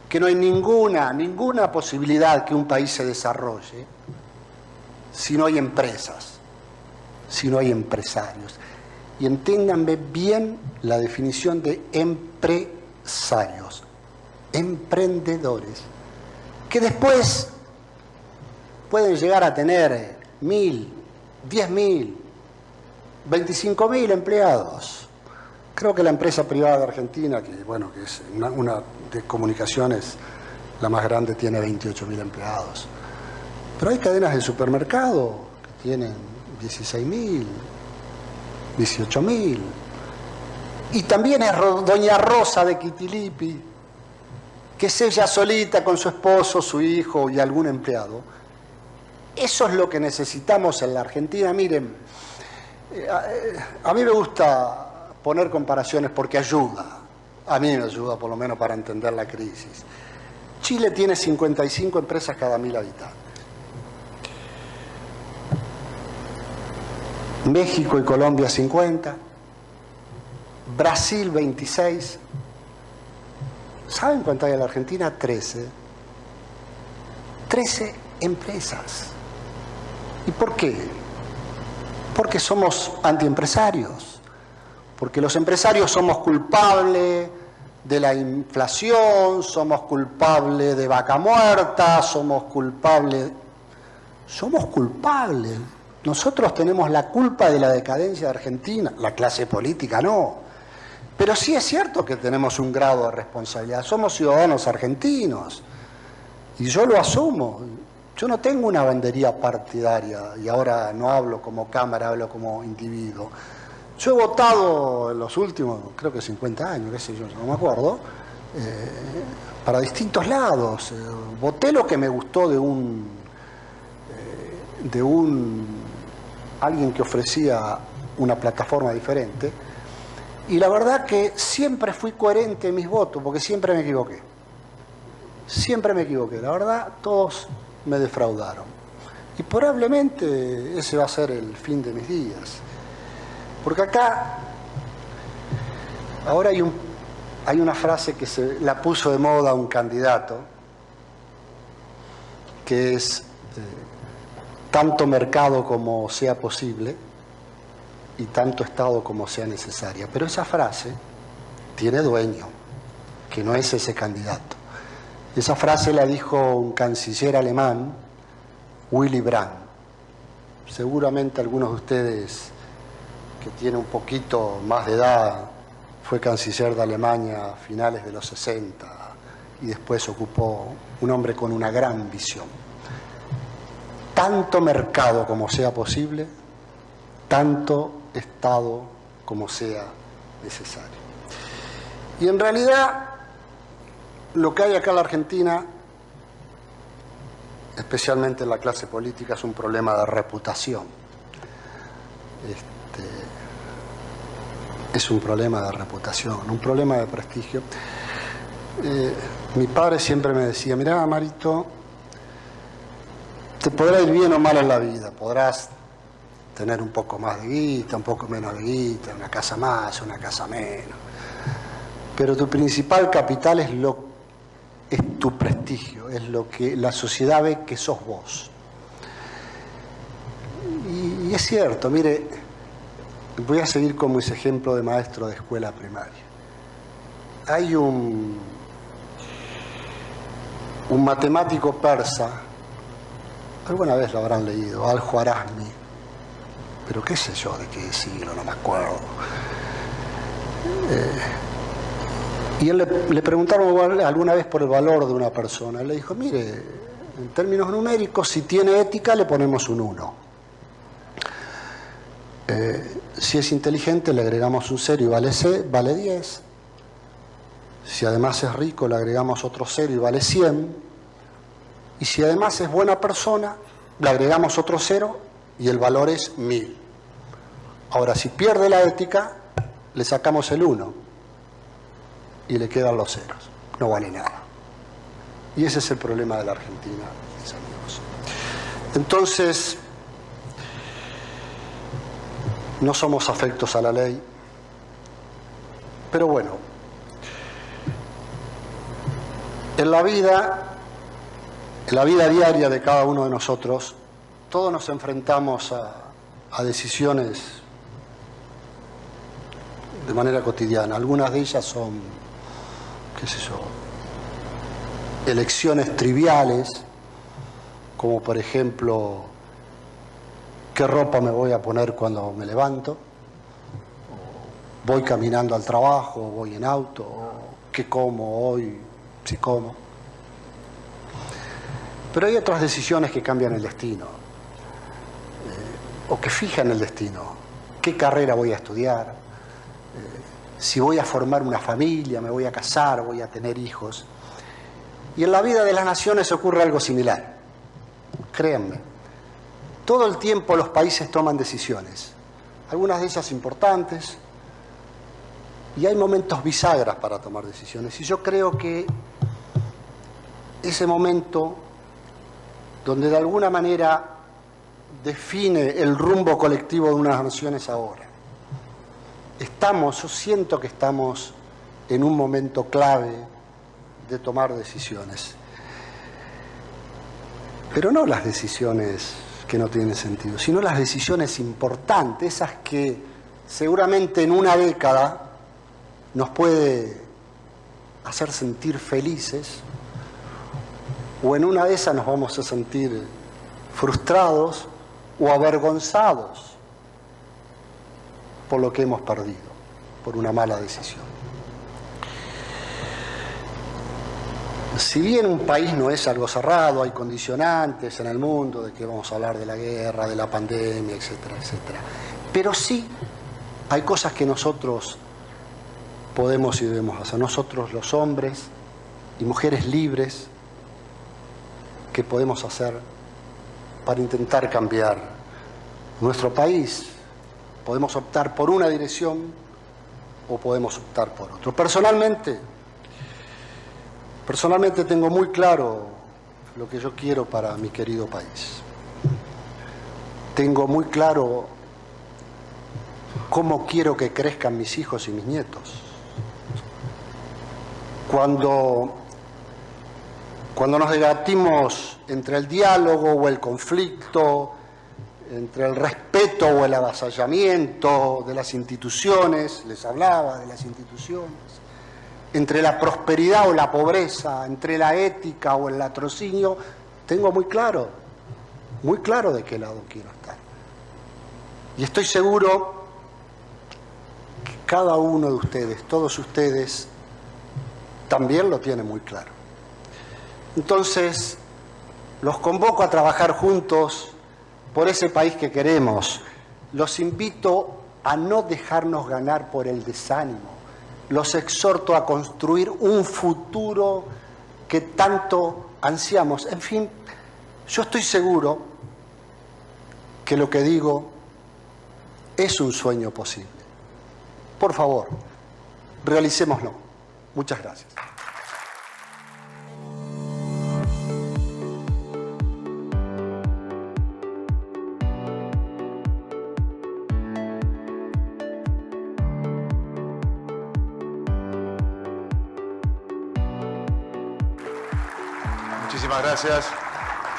que no hay ninguna posibilidad que un país se desarrolle si no hay empresas, si no hay empresarios. Y entiéndanme bien la definición de empresarios, emprendedores, que después pueden llegar a tener 1.000, 10.000, 25.000 empleados. Creo que la empresa privada de Argentina, que es una de comunicaciones, la más grande, tiene 28.000 empleados. Pero hay cadenas de supermercado que tienen 16.000, 18.000. Y también es doña Rosa de Quitilipi, que es ella solita con su esposo, su hijo y algún empleado. Eso es lo que necesitamos en la Argentina. Miren, a mí me gusta poner comparaciones porque ayuda. A mí me ayuda por lo menos para entender la crisis. Chile tiene 55 empresas cada 1.000 habitantes. México y Colombia 50. Brasil 26. ¿Saben cuánto hay en la Argentina? 13. 13 empresas. ¿Y por qué? Porque somos antiempresarios. Porque los empresarios somos culpables de la inflación, somos culpables de vaca muerta, somos culpables. Nosotros tenemos la culpa de la decadencia de Argentina, la clase política no. Pero sí es cierto que tenemos un grado de responsabilidad, somos ciudadanos argentinos y yo lo asumo. Yo no tengo una bandería partidaria y ahora no hablo como Cámara, hablo como individuo. Yo he votado en los últimos, creo que 50 años, qué sé yo, no me acuerdo, para distintos lados. Voté lo que me gustó de alguien que ofrecía una plataforma diferente. Y la verdad que siempre fui coherente en mis votos, porque siempre me equivoqué. Siempre me equivoqué. La verdad, todos me defraudaron. Y probablemente ese va a ser el fin de mis días. Porque acá, ahora hay una frase que se la puso de moda un candidato, que es tanto mercado como sea posible y tanto Estado como sea necesaria. Pero esa frase tiene dueño, que no es ese candidato. Esa frase la dijo un canciller alemán, Willy Brandt. Seguramente algunos de ustedes que tiene un poquito más de edad, fue canciller de Alemania a finales de los 60 y después ocupó un hombre con una gran visión. Tanto mercado como sea posible, tanto Estado como sea necesario. Y en realidad, lo que hay acá en la Argentina, especialmente en la clase política, es un problema de reputación. Es un problema de reputación, un problema de prestigio. Mi padre siempre me decía, mirá, Marito, te podrá ir bien o mal en la vida, podrás tener un poco más de guita, un poco menos de guita, una casa más, una casa menos, pero tu principal capital es tu prestigio, es lo que la sociedad ve que sos vos. Y es cierto, mire, voy a seguir como ese ejemplo de maestro de escuela primaria. Hay un matemático persa, alguna vez lo habrán leído, Al-Khwarazmi, pero qué sé yo de qué siglo, no me acuerdo. Y él le preguntaron alguna vez por el valor de una persona. Él le dijo, mire, en términos numéricos, si tiene ética le ponemos un 1. Si es inteligente le agregamos un 0 y vale 10. Si además es rico le agregamos otro 0 y vale 100. Y si además es buena persona, le agregamos otro 0 y el valor es 1000. Ahora, si pierde la ética, le sacamos el 1 y le quedan los ceros. No vale nada. Y ese es el problema de la Argentina, mis amigos. Entonces, no somos afectos a la ley, pero bueno, en la vida diaria de cada uno de nosotros, todos nos enfrentamos a decisiones de manera cotidiana. Algunas de ellas son, qué sé yo, elecciones triviales, como por ejemplo, qué ropa me voy a poner cuando me levanto, voy caminando al trabajo, voy en auto, qué como hoy, si como. Pero hay otras decisiones que cambian el destino, o que fijan el destino. ¿Qué carrera voy a estudiar? Si voy a formar una familia, me voy a casar, voy a tener hijos. Y en la vida de las naciones ocurre algo similar. Créanme, todo el tiempo los países toman decisiones, algunas de ellas importantes, y hay momentos bisagras para tomar decisiones. Y yo creo que ese momento donde de alguna manera define el rumbo colectivo de unas naciones ahora. Yo siento que estamos en un momento clave de tomar decisiones. Pero no las decisiones que no tienen sentido, sino las decisiones importantes, esas que seguramente en una década nos puede hacer sentir felices, o en una de esas nos vamos a sentir frustrados o avergonzados por lo que hemos perdido, por una mala decisión. Si bien un país no es algo cerrado, hay condicionantes en el mundo de que vamos a hablar de la guerra, de la pandemia, etcétera, etcétera. Pero sí hay cosas que nosotros podemos y debemos hacer. Nosotros, los hombres y mujeres libres, que podemos hacer para intentar cambiar nuestro país. Podemos optar por una dirección o podemos optar por otro. Personalmente tengo muy claro lo que yo quiero para mi querido país. Tengo muy claro cómo quiero que crezcan mis hijos y mis nietos. Cuando nos debatimos entre el diálogo o el conflicto, entre el respeto o el avasallamiento de las instituciones, les hablaba de las instituciones, entre la prosperidad o la pobreza, entre la ética o el latrocinio, tengo muy claro de qué lado quiero estar. Y estoy seguro que cada uno de ustedes, todos ustedes, también lo tienen muy claro. Entonces, los convoco a trabajar juntos por ese país que queremos. Los invito a no dejarnos ganar por el desánimo. Los exhorto a construir un futuro que tanto ansiamos. En fin, yo estoy seguro que lo que digo es un sueño posible. Por favor, realicémoslo. Muchas gracias.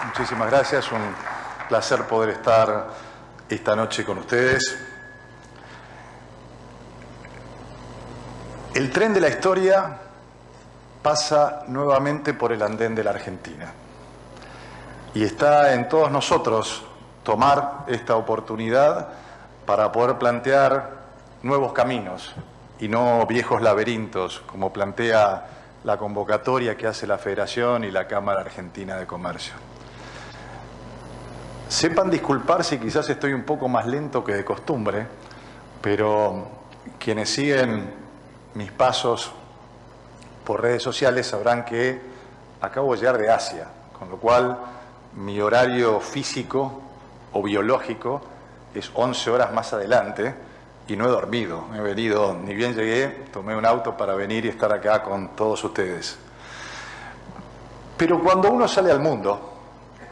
Muchísimas gracias, un placer poder estar esta noche con ustedes. El tren de la historia pasa nuevamente por el andén de la Argentina y está en todos nosotros tomar esta oportunidad para poder plantear nuevos caminos y no viejos laberintos, como plantea la convocatoria que hace la Federación y la Cámara Argentina de Comercio. Sepan disculpar si quizás estoy un poco más lento que de costumbre, pero quienes siguen mis pasos por redes sociales sabrán que acabo de llegar de Asia, con lo cual mi horario físico o biológico es 11 horas más adelante y no he dormido. He venido, ni bien llegué, tomé un auto para venir y estar acá con todos ustedes. Pero cuando uno sale al mundo,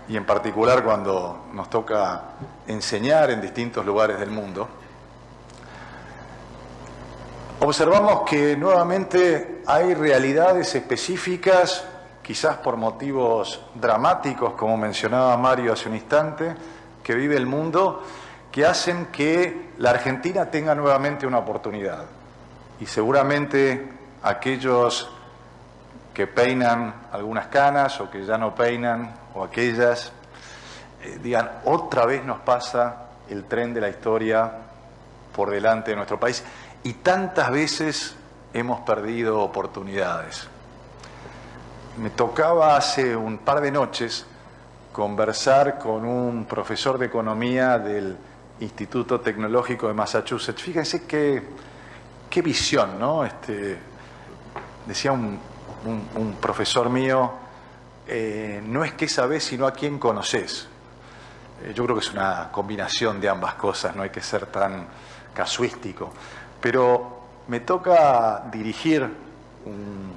y en particular cuando nos toca enseñar en distintos lugares del mundo, observamos que nuevamente hay realidades específicas, quizás por motivos dramáticos, como mencionaba Mario hace un instante, que vive el mundo, que hacen que la Argentina tenga nuevamente una oportunidad. Y seguramente aquellos que peinan algunas canas o que ya no peinan, o aquellas, digan, otra vez nos pasa el tren de la historia por delante de nuestro país, y tantas veces hemos perdido oportunidades. Me tocaba hace un par de noches conversar con un profesor de economía del Instituto Tecnológico de Massachusetts. Fíjense qué visión, ¿no? Decía un profesor mío, no es qué sabés, sino a quién conocés. Yo creo que es una combinación de ambas cosas, no hay que ser tan casuístico. Pero me toca dirigir un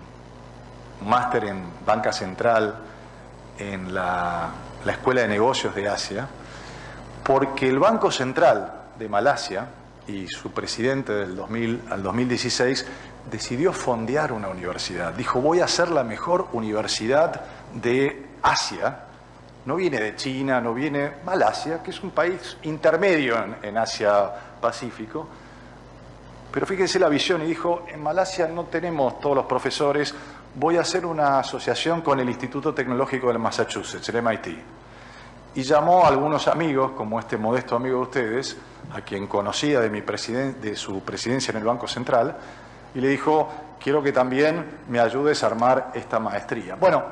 máster en Banca Central en la Escuela de Negocios de Asia, porque el Banco Central de Malasia y su presidente del 2000 al 2016 decidió fondear una universidad. Dijo, voy a hacer la mejor universidad de Asia. No viene de China, no viene Malasia, que es un país intermedio en Asia-Pacífico. Pero fíjense la visión, y dijo, en Malasia no tenemos todos los profesores, voy a hacer una asociación con el Instituto Tecnológico de Massachusetts, el MIT. Y llamó a algunos amigos, como este modesto amigo de ustedes, a quien conocía de su presidencia en el Banco Central, y le dijo, quiero que también me ayudes a armar esta maestría. Bueno,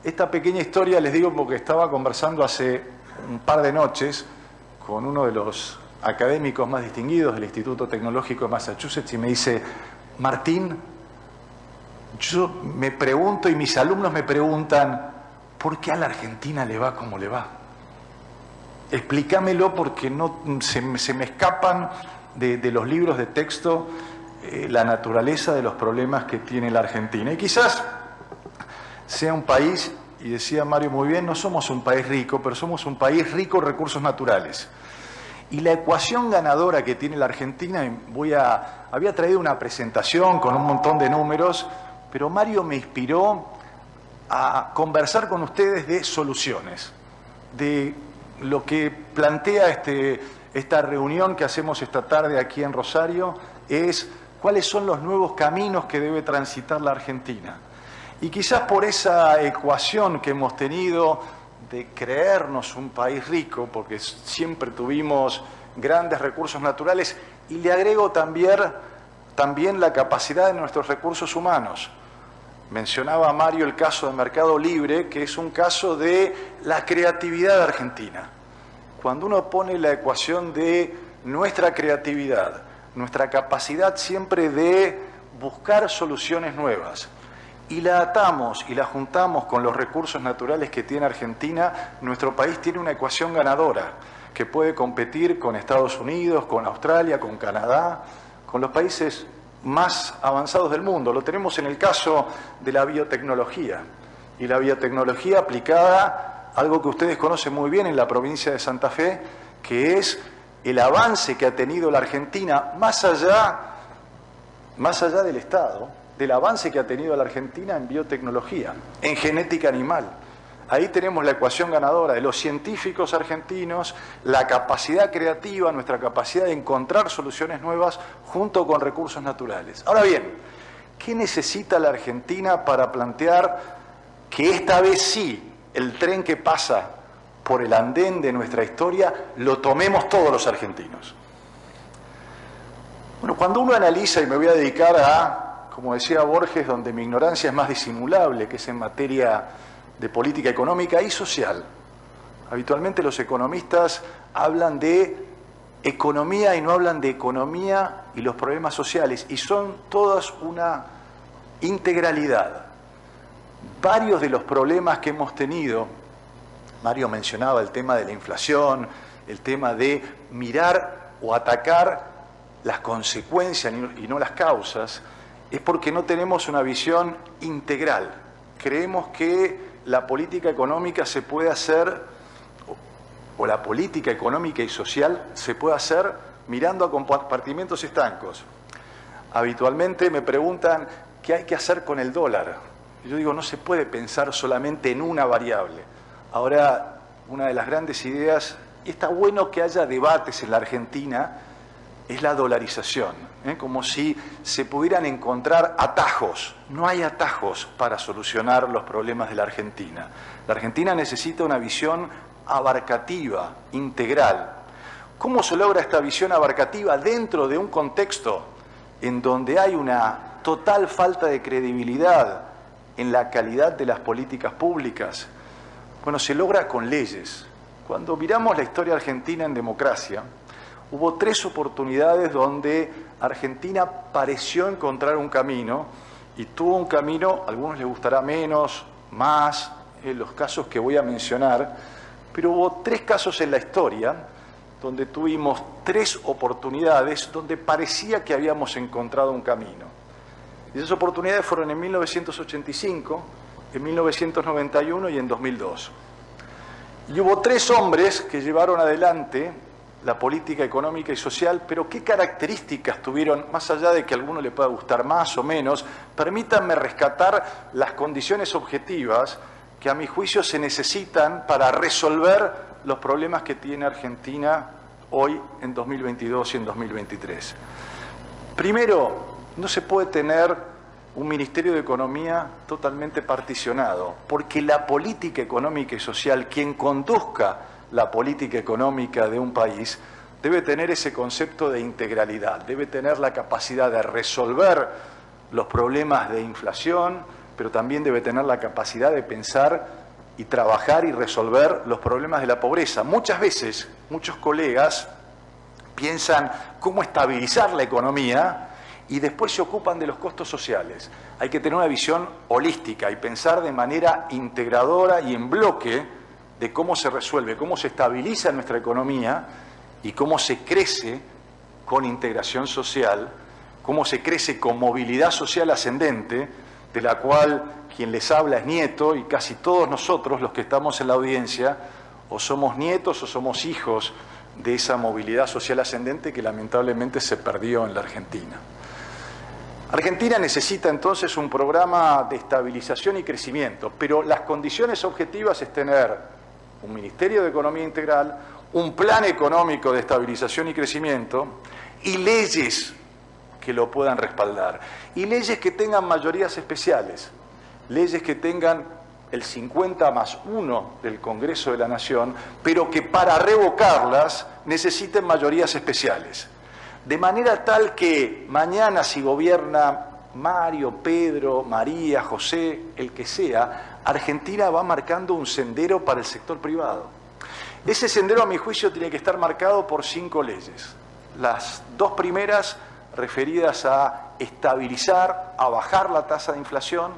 esta pequeña historia les digo porque estaba conversando hace un par de noches con uno de los académicos más distinguidos del Instituto Tecnológico de Massachusetts y me dice, Martín, yo me pregunto y mis alumnos me preguntan, ¿por qué a la Argentina le va como le va? Explícamelo porque no, se me escapan de los libros de texto la naturaleza de los problemas que tiene la Argentina. Y quizás sea un país, y decía Mario muy bien, no somos un país rico, pero somos un país rico en recursos naturales. Y la ecuación ganadora que tiene la Argentina, había traído una presentación con un montón de números, pero Mario me inspiró a conversar con ustedes de soluciones, de lo que plantea esta reunión que hacemos esta tarde aquí en Rosario, es cuáles son los nuevos caminos que debe transitar la Argentina. Y quizás por esa ecuación que hemos tenido de creernos un país rico, porque siempre tuvimos grandes recursos naturales, y le agrego también la capacidad de nuestros recursos humanos. Mencionaba Mario el caso de Mercado Libre, que es un caso de la creatividad argentina. Cuando uno pone la ecuación de nuestra creatividad, nuestra capacidad siempre de buscar soluciones nuevas, y la atamos y la juntamos con los recursos naturales que tiene Argentina, nuestro país tiene una ecuación ganadora que puede competir con Estados Unidos, con Australia, con Canadá, con los países más avanzados del mundo. Lo tenemos en el caso de la biotecnología, y la biotecnología aplicada a algo que ustedes conocen muy bien en la provincia de Santa Fe, que es el avance que ha tenido la Argentina más allá del Estado, del avance que ha tenido la Argentina en biotecnología, en genética animal. Ahí tenemos la ecuación ganadora de los científicos argentinos, la capacidad creativa, nuestra capacidad de encontrar soluciones nuevas junto con recursos naturales. Ahora bien, ¿qué necesita la Argentina para plantear que esta vez sí el tren que pasa por el andén de nuestra historia lo tomemos todos los argentinos? Bueno, cuando uno analiza, y me voy a dedicar a, como decía Borges, donde mi ignorancia es más disimulable, que es en materia de política económica y social. Habitualmente los economistas hablan de economía y no hablan de economía y los problemas sociales, y son todas una integralidad. Varios de los problemas que hemos tenido Mario mencionaba el tema de la inflación, el tema de mirar o atacar las consecuencias y no las causas, es porque no tenemos una visión integral. Creemos que la política económica se puede hacer, o la política económica y social se puede hacer mirando a compartimentos estancos. Habitualmente me preguntan qué hay que hacer con el dólar. Yo digo, no se puede pensar solamente en una variable. Ahora, una de las grandes ideas, y está bueno que haya debates en la Argentina, es la dolarización, como si se pudieran encontrar atajos. No hay atajos para solucionar los problemas de la Argentina. La Argentina necesita una visión abarcativa, integral. ¿Cómo se logra esta visión abarcativa dentro de un contexto en donde hay una total falta de credibilidad en la calidad de las políticas públicas? Bueno, se logra con leyes. Cuando miramos la historia argentina en democracia, hubo 3 oportunidades donde Argentina pareció encontrar un camino y tuvo un camino, a algunos les gustará menos, más, en los casos que voy a mencionar, pero hubo 3 casos en la historia donde tuvimos 3 oportunidades donde parecía que habíamos encontrado un camino. Y esas oportunidades fueron en 1985, en 1991 y en 2002. Y hubo 3 hombres que llevaron adelante la política económica y social, pero ¿qué características tuvieron? Más allá de que a alguno le pueda gustar más o menos, permítanme rescatar las condiciones objetivas que a mi juicio se necesitan para resolver los problemas que tiene Argentina hoy en 2022 y en 2023. Primero, no se puede tener un Ministerio de Economía totalmente particionado, porque la política económica y social, quien conduzca la política económica de un país, debe tener ese concepto de integralidad, debe tener la capacidad de resolver los problemas de inflación, pero también debe tener la capacidad de pensar y trabajar y resolver los problemas de la pobreza. Muchas veces, muchos colegas piensan cómo estabilizar la economía y después se ocupan de los costos sociales. Hay que tener una visión holística y pensar de manera integradora y en bloque de cómo se resuelve, cómo se estabiliza nuestra economía y cómo se crece con integración social, cómo se crece con movilidad social ascendente, de la cual quien les habla es nieto y casi todos nosotros, los que estamos en la audiencia, o somos nietos o somos hijos de esa movilidad social ascendente que lamentablemente se perdió en la Argentina. Argentina necesita entonces un programa de estabilización y crecimiento, pero las condiciones objetivas es tener un Ministerio de Economía Integral, un plan económico de estabilización y crecimiento y leyes que lo puedan respaldar. Y leyes que tengan mayorías especiales, leyes que tengan el 50+1 del Congreso de la Nación, pero que para revocarlas necesiten mayorías especiales. De manera tal que mañana si gobierna Mario, Pedro, María, José, el que sea, Argentina va marcando un sendero para el sector privado. Ese sendero, a mi juicio, tiene que estar marcado por 5 leyes. Las 2 primeras referidas a estabilizar, a bajar la tasa de inflación,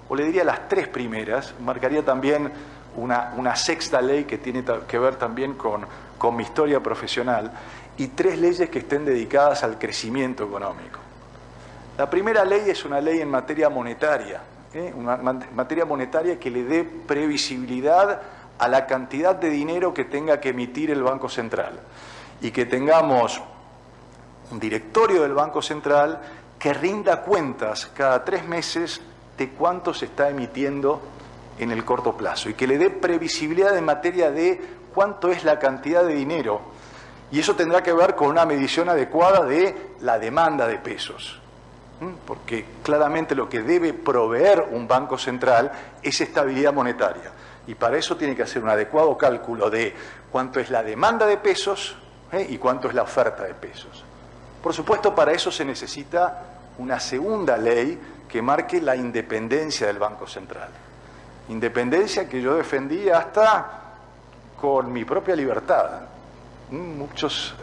o le diría las 3 primeras, marcaría también una 6ª ley que tiene que ver también con mi historia profesional, y 3 leyes que estén dedicadas al crecimiento económico. La primera ley es una ley en materia monetaria, una materia monetaria que le dé previsibilidad a la cantidad de dinero que tenga que emitir el Banco Central y que tengamos un directorio del Banco Central que rinda cuentas cada 3 meses de cuánto se está emitiendo en el corto plazo y que le dé previsibilidad en materia de cuánto es la cantidad de dinero, y eso tendrá que ver con una medición adecuada de la demanda de pesos. Porque claramente lo que debe proveer un Banco Central es estabilidad monetaria. Y para eso tiene que hacer un adecuado cálculo de cuánto es la demanda de pesos y cuánto es la oferta de pesos. Por supuesto, para eso se necesita una segunda ley que marque la independencia del Banco Central. Independencia que yo defendí hasta con mi propia libertad. Muchos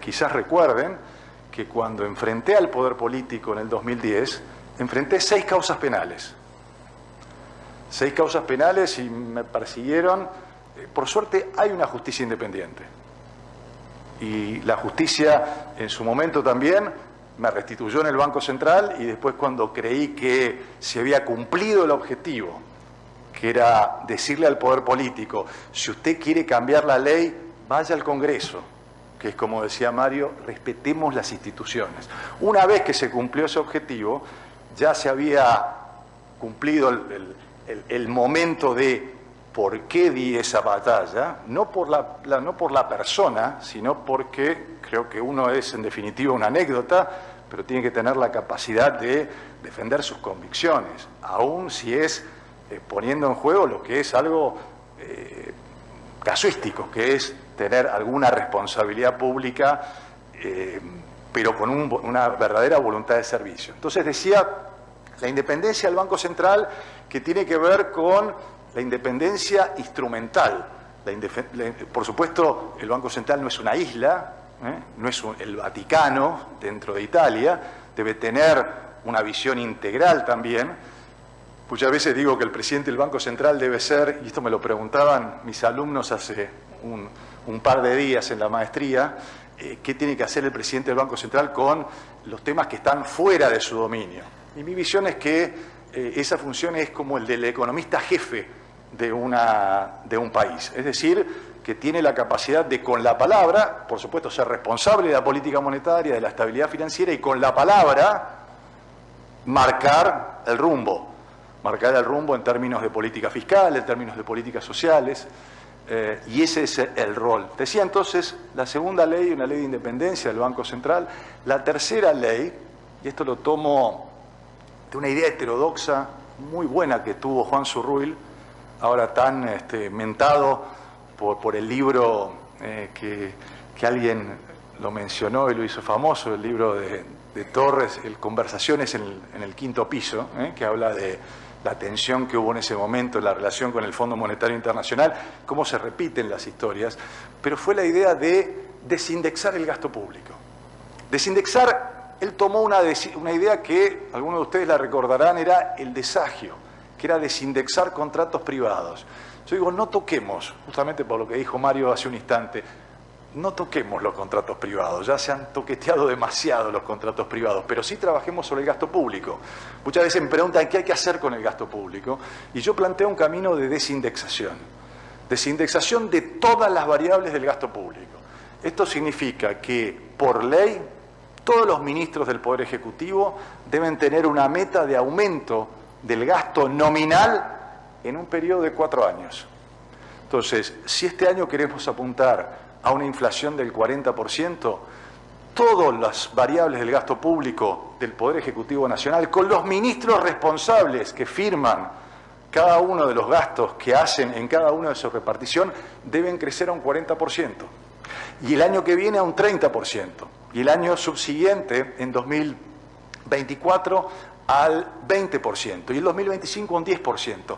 quizás recuerden que cuando enfrenté al poder político en el 2010, enfrenté 6 causas penales. 6 causas penales y me persiguieron Por suerte hay una justicia independiente. Y la justicia en su momento también me restituyó en el Banco Central, y después, cuando creí que se había cumplido el objetivo, que era decirle al poder político: si usted quiere cambiar la ley, vaya al Congreso, que es como decía Mario, respetemos las instituciones. Una vez que se cumplió ese objetivo, ya se había cumplido el momento de por qué di esa batalla, no por la persona, sino porque creo que uno es en definitiva una anécdota, pero tiene que tener la capacidad de defender sus convicciones, aun si es poniendo en juego lo que es algo casuístico, que es tener alguna responsabilidad pública, pero con una verdadera voluntad de servicio. Entonces decía, la independencia del Banco Central, que tiene que ver con la independencia instrumental. Por supuesto, el Banco Central no es una isla, no es el Vaticano dentro de Italia, debe tener una visión integral también. Muchas veces digo que el presidente del Banco Central debe ser, y esto me lo preguntaban mis alumnos hace un par de días en la maestría, qué tiene que hacer el presidente del Banco Central con los temas que están fuera de su dominio. Y mi visión es que esa función es como el del economista jefe de un país. Es decir, que tiene la capacidad de, con la palabra, por supuesto, ser responsable de la política monetaria, de la estabilidad financiera, y con la palabra marcar el rumbo. Marcar el rumbo en términos de política fiscal, en términos de políticas sociales, y ese es el rol. Decía entonces, la segunda ley, una ley de independencia del Banco Central. La tercera ley, y esto lo tomo de una idea heterodoxa muy buena que tuvo Juan Zurruil, ahora tan mentado por el libro que alguien lo mencionó y lo hizo famoso, el libro de Torres, el Conversaciones en el quinto piso, que habla de la tensión que hubo en ese momento en la relación con el Fondo Monetario Internacional, cómo se repiten las historias, pero fue la idea de desindexar el gasto público. Desindexar, él tomó una idea que algunos de ustedes la recordarán, era el desagio, que era desindexar contratos privados. Yo digo, no toquemos, justamente por lo que dijo Mario hace un instante, no toquemos los contratos privados, ya se han toqueteado demasiado los contratos privados, pero sí trabajemos sobre el gasto público. Muchas veces me preguntan qué hay que hacer con el gasto público, y yo planteo un camino de desindexación de todas las variables del gasto público. Esto significa que, por ley, todos los ministros del Poder Ejecutivo deben tener una meta de aumento del gasto nominal en un periodo de 4 años. Entonces, si este año queremos apuntar a una inflación del 40%, todas las variables del gasto público del Poder Ejecutivo Nacional, con los ministros responsables que firman cada uno de los gastos que hacen en cada una de su repartición, deben crecer a un 40%. Y el año que viene a un 30%. Y el año subsiguiente, en 2024, al 20%. Y el 2025 a un 10%.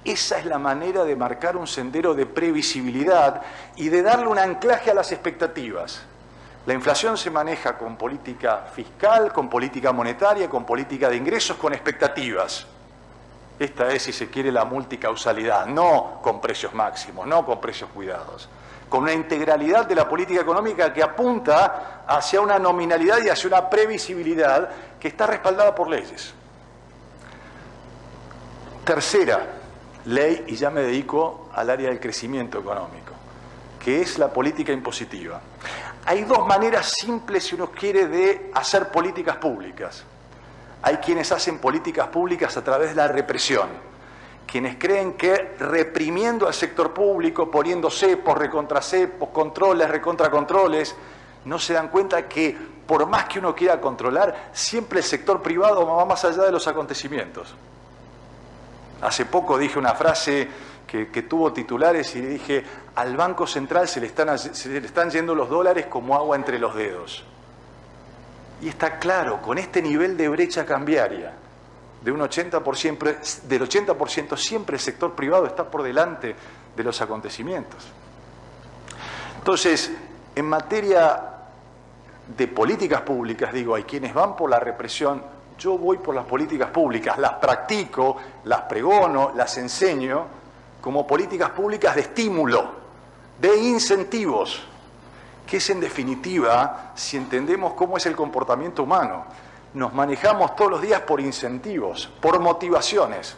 Esa es la manera de marcar un sendero de previsibilidad y de darle un anclaje a las expectativas. La inflación se maneja con política fiscal, con política monetaria, con política de ingresos, con expectativas. Esta es, si se quiere, la multicausalidad, no con precios máximos, no con precios cuidados, con una integralidad de la política económica que apunta hacia una nominalidad y hacia una previsibilidad que está respaldada por leyes. Tercera ley, y ya me dedico al área del crecimiento económico, que es la política impositiva. Hay dos maneras simples, si uno quiere, de hacer políticas públicas. Hay quienes hacen políticas públicas a través de la represión, quienes creen que reprimiendo al sector público, poniendo cepos, recontracepos, controles, recontracontroles, no se dan cuenta que por más que uno quiera controlar, siempre el sector privado va más allá de los acontecimientos. Hace poco dije una frase que tuvo titulares y dije, al Banco Central se le están yendo los dólares como agua entre los dedos. Y está claro, con este nivel de brecha cambiaria, de un 80%, del 80%, siempre el sector privado está por delante de los acontecimientos. Entonces, en materia de políticas públicas, digo, hay quienes van por la represión, yo voy por las políticas públicas, las practico, las pregono, las enseño, como políticas públicas de estímulo, de incentivos, que es en definitiva, si entendemos cómo es el comportamiento humano, nos manejamos todos los días por incentivos, por motivaciones.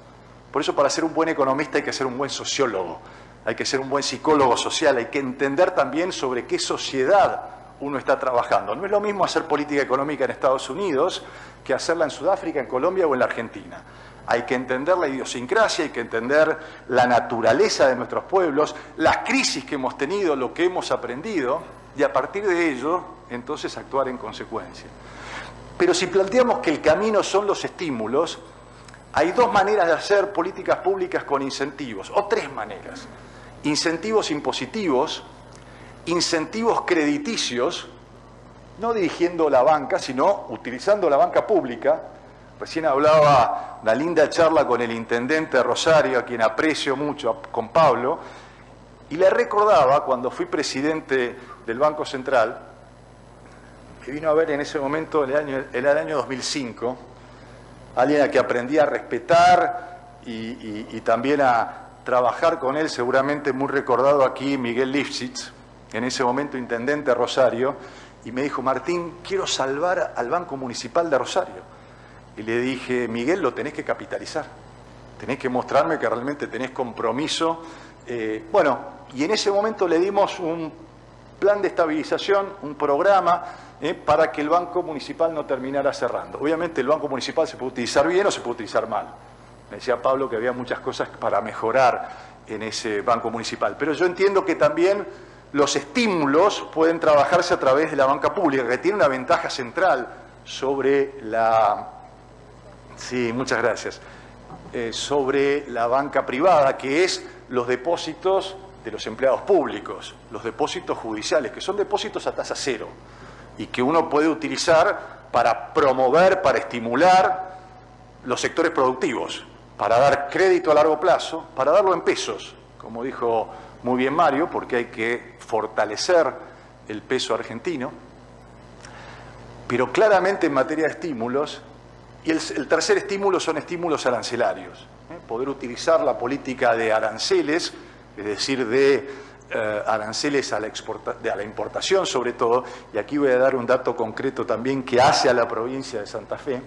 Por eso para ser un buen economista hay que ser un buen sociólogo, hay que ser un buen psicólogo social, hay que entender también sobre qué sociedad uno está trabajando. No es lo mismo hacer política económica en Estados Unidos que hacerla en Sudáfrica, en Colombia o en la Argentina. Hay que entender la idiosincrasia, hay que entender la naturaleza de nuestros pueblos, las crisis que hemos tenido, lo que hemos aprendido, y a partir de ello, entonces actuar en consecuencia. Pero si planteamos que el camino son los estímulos, hay dos maneras de hacer políticas públicas con incentivos, o tres maneras. Incentivos impositivos, incentivos crediticios, no dirigiendo la banca, sino utilizando la banca pública. Recién hablaba una linda charla con el intendente de Rosario, a quien aprecio mucho, con Pablo, y le recordaba, cuando fui presidente del Banco Central, que vino a ver en ese momento, en el año 2005, alguien a que aprendí a respetar y también a trabajar con él, seguramente muy recordado aquí, Miguel Lifshitz, en ese momento intendente de Rosario, y me dijo: Martín, quiero salvar al Banco Municipal de Rosario. Y le dije: Miguel, lo tenés que capitalizar, tenés que mostrarme que realmente tenés compromiso. Bueno, y en ese momento le dimos un plan de estabilización, un programa para que el Banco Municipal no terminara cerrando. Obviamente el Banco Municipal se puede utilizar bien o se puede utilizar mal. Me decía Pablo que había muchas cosas para mejorar en ese Banco Municipal, pero yo entiendo que también los estímulos pueden trabajarse a través de la banca pública, que tiene una ventaja central sobre la... Sí, muchas gracias. Sobre la banca privada, que es los depósitos de los empleados públicos, los depósitos judiciales, que son depósitos a tasa cero y que uno puede utilizar para promover, para estimular los sectores productivos, para dar crédito a largo plazo, para darlo en pesos, como dijo muy bien Mario, porque hay que fortalecer el peso argentino, pero claramente en materia de estímulos. Y el tercer estímulo son estímulos arancelarios. Poder utilizar la política de aranceles, es decir, de aranceles a la importación sobre todo, y aquí voy a dar un dato concreto también que hace a la provincia de Santa Fe,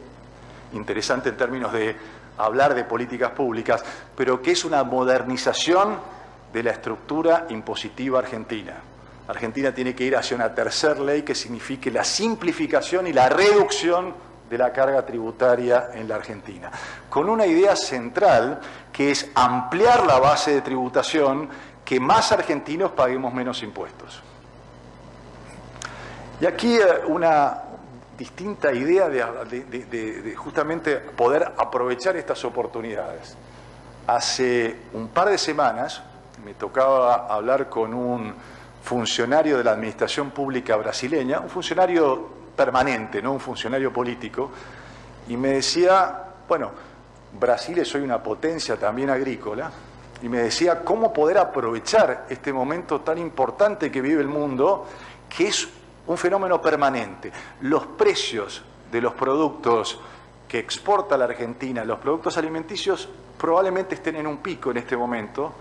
interesante en términos de hablar de políticas públicas, pero que es una modernización de la estructura impositiva argentina. Argentina tiene que ir hacia una tercera ley que signifique la simplificación y la reducción de la carga tributaria en la Argentina, con una idea central que es ampliar la base de tributación, que más argentinos paguemos menos impuestos. Y aquí una distinta idea de justamente poder aprovechar estas oportunidades. Hace un par de semanas me tocaba hablar con un funcionario de la administración pública brasileña, un funcionario permanente, no un funcionario político, y me decía, bueno, Brasil es hoy una potencia también agrícola, y me decía cómo poder aprovechar este momento tan importante que vive el mundo, que es un fenómeno permanente. Los precios de los productos que exporta la Argentina, los productos alimenticios, probablemente estén en un pico en este momento,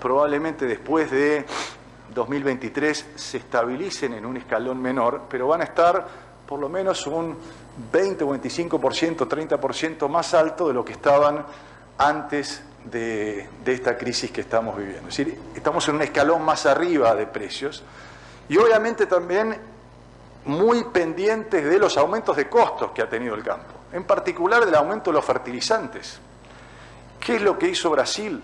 probablemente después de 2023 se estabilicen en un escalón menor, pero van a estar por lo menos un 20, 25%, 30% más alto de lo que estaban antes de esta crisis que estamos viviendo. Es decir, estamos en un escalón más arriba de precios y obviamente también muy pendientes de los aumentos de costos que ha tenido el campo, en particular del aumento de los fertilizantes. ¿Qué es lo que hizo Brasil?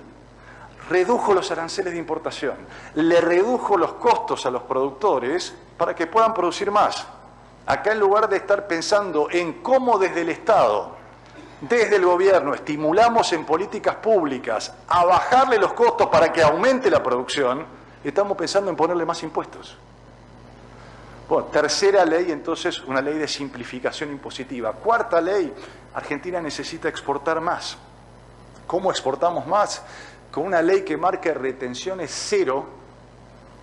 Redujo los aranceles de importación, le redujo los costos a los productores para que puedan producir más. Acá, en lugar de estar pensando en cómo desde el Estado, desde el gobierno, estimulamos en políticas públicas a bajarle los costos para que aumente la producción, estamos pensando en ponerle más impuestos. Bueno, tercera ley, entonces, una ley de simplificación impositiva. Cuarta ley, Argentina necesita exportar más. ¿Cómo exportamos más? Con una ley que marque retenciones cero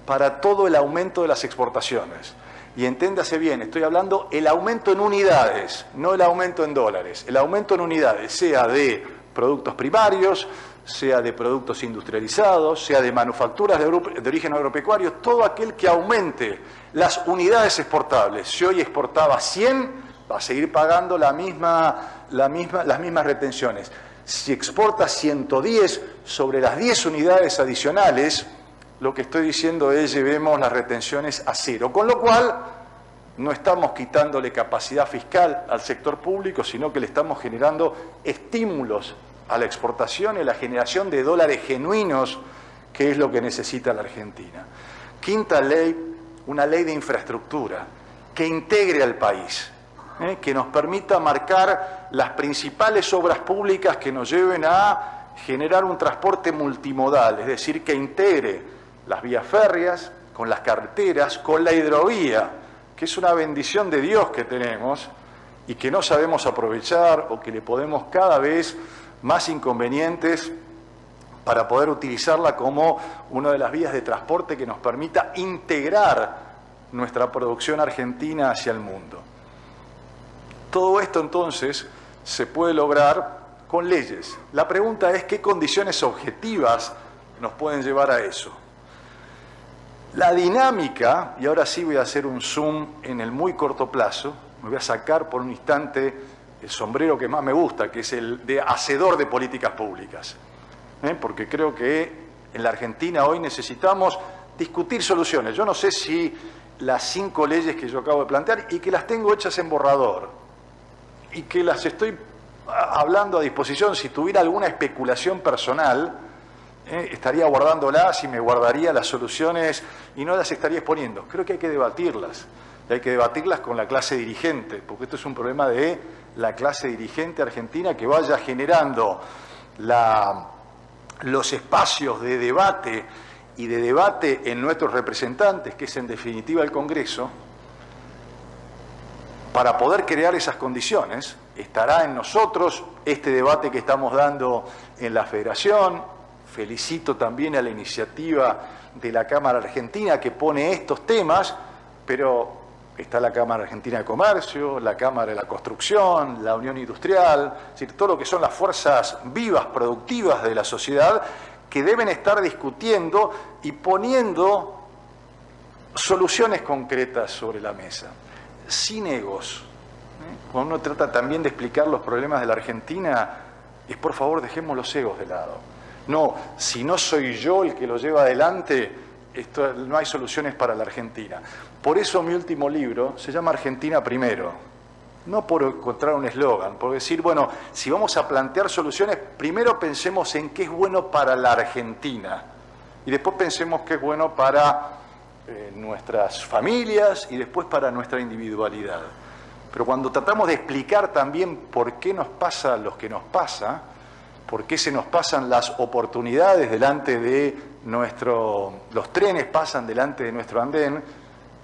para todo el aumento de las exportaciones. Y enténdase bien, estoy hablando el aumento en unidades, no el aumento en dólares. El aumento en unidades, sea de productos primarios, sea de productos industrializados, sea de manufacturas de origen agropecuario, todo aquel que aumente las unidades exportables. Si hoy exportaba 100, va a seguir pagando las mismas retenciones. Si exporta 110 sobre las 10 unidades adicionales, lo que estoy diciendo es llevemos las retenciones a cero. Con lo cual, no estamos quitándole capacidad fiscal al sector público, sino que le estamos generando estímulos a la exportación y a la generación de dólares genuinos, que es lo que necesita la Argentina. Quinta ley, una ley de infraestructura que integre al país, que nos permita marcar las principales obras públicas que nos lleven a generar un transporte multimodal, es decir, que integre las vías férreas con las carreteras, con la hidrovía, que es una bendición de Dios que tenemos y que no sabemos aprovechar o que le podemos cada vez más inconvenientes para poder utilizarla como una de las vías de transporte que nos permita integrar nuestra producción argentina hacia el mundo. Todo esto entonces se puede lograr con leyes. La pregunta es qué condiciones objetivas nos pueden llevar a eso. La dinámica, y ahora sí voy a hacer un zoom en el muy corto plazo, me voy a sacar por un instante el sombrero que más me gusta, que es el de hacedor de políticas públicas. Porque creo que en la Argentina hoy necesitamos discutir soluciones. Yo no sé si las 5 leyes que yo acabo de plantear y que las tengo hechas en borrador y que las estoy hablando a disposición, si tuviera alguna especulación personal, estaría guardándolas y me guardaría las soluciones y no las estaría exponiendo. Creo que hay que debatirlas. Y hay que debatirlas con la clase dirigente, porque esto es un problema de la clase dirigente argentina que vaya generando los espacios de debate y de debate en nuestros representantes, que es en definitiva el Congreso, para poder crear esas condiciones. Estará en nosotros este debate que estamos dando en la Federación. Felicito también a la iniciativa de la Cámara Argentina que pone estos temas, pero está la Cámara Argentina de Comercio, la Cámara de la Construcción, la Unión Industrial, es decir, todo lo que son las fuerzas vivas, productivas de la sociedad, que deben estar discutiendo y poniendo soluciones concretas sobre la mesa, sin egos. Cuando uno trata también de explicar los problemas de la Argentina, es por favor dejemos los egos de lado. No, si no soy yo el que lo lleva adelante, no hay soluciones para la Argentina. Por eso mi último libro se llama Argentina Primero. No por encontrar un eslogan, por decir, bueno, si vamos a plantear soluciones, primero pensemos en qué es bueno para la Argentina. Y después pensemos qué es bueno para nuestras familias y después para nuestra individualidad. Pero cuando tratamos de explicar también por qué nos pasa lo que nos pasa, por qué se nos pasan las oportunidades delante de los trenes pasan delante de nuestro andén,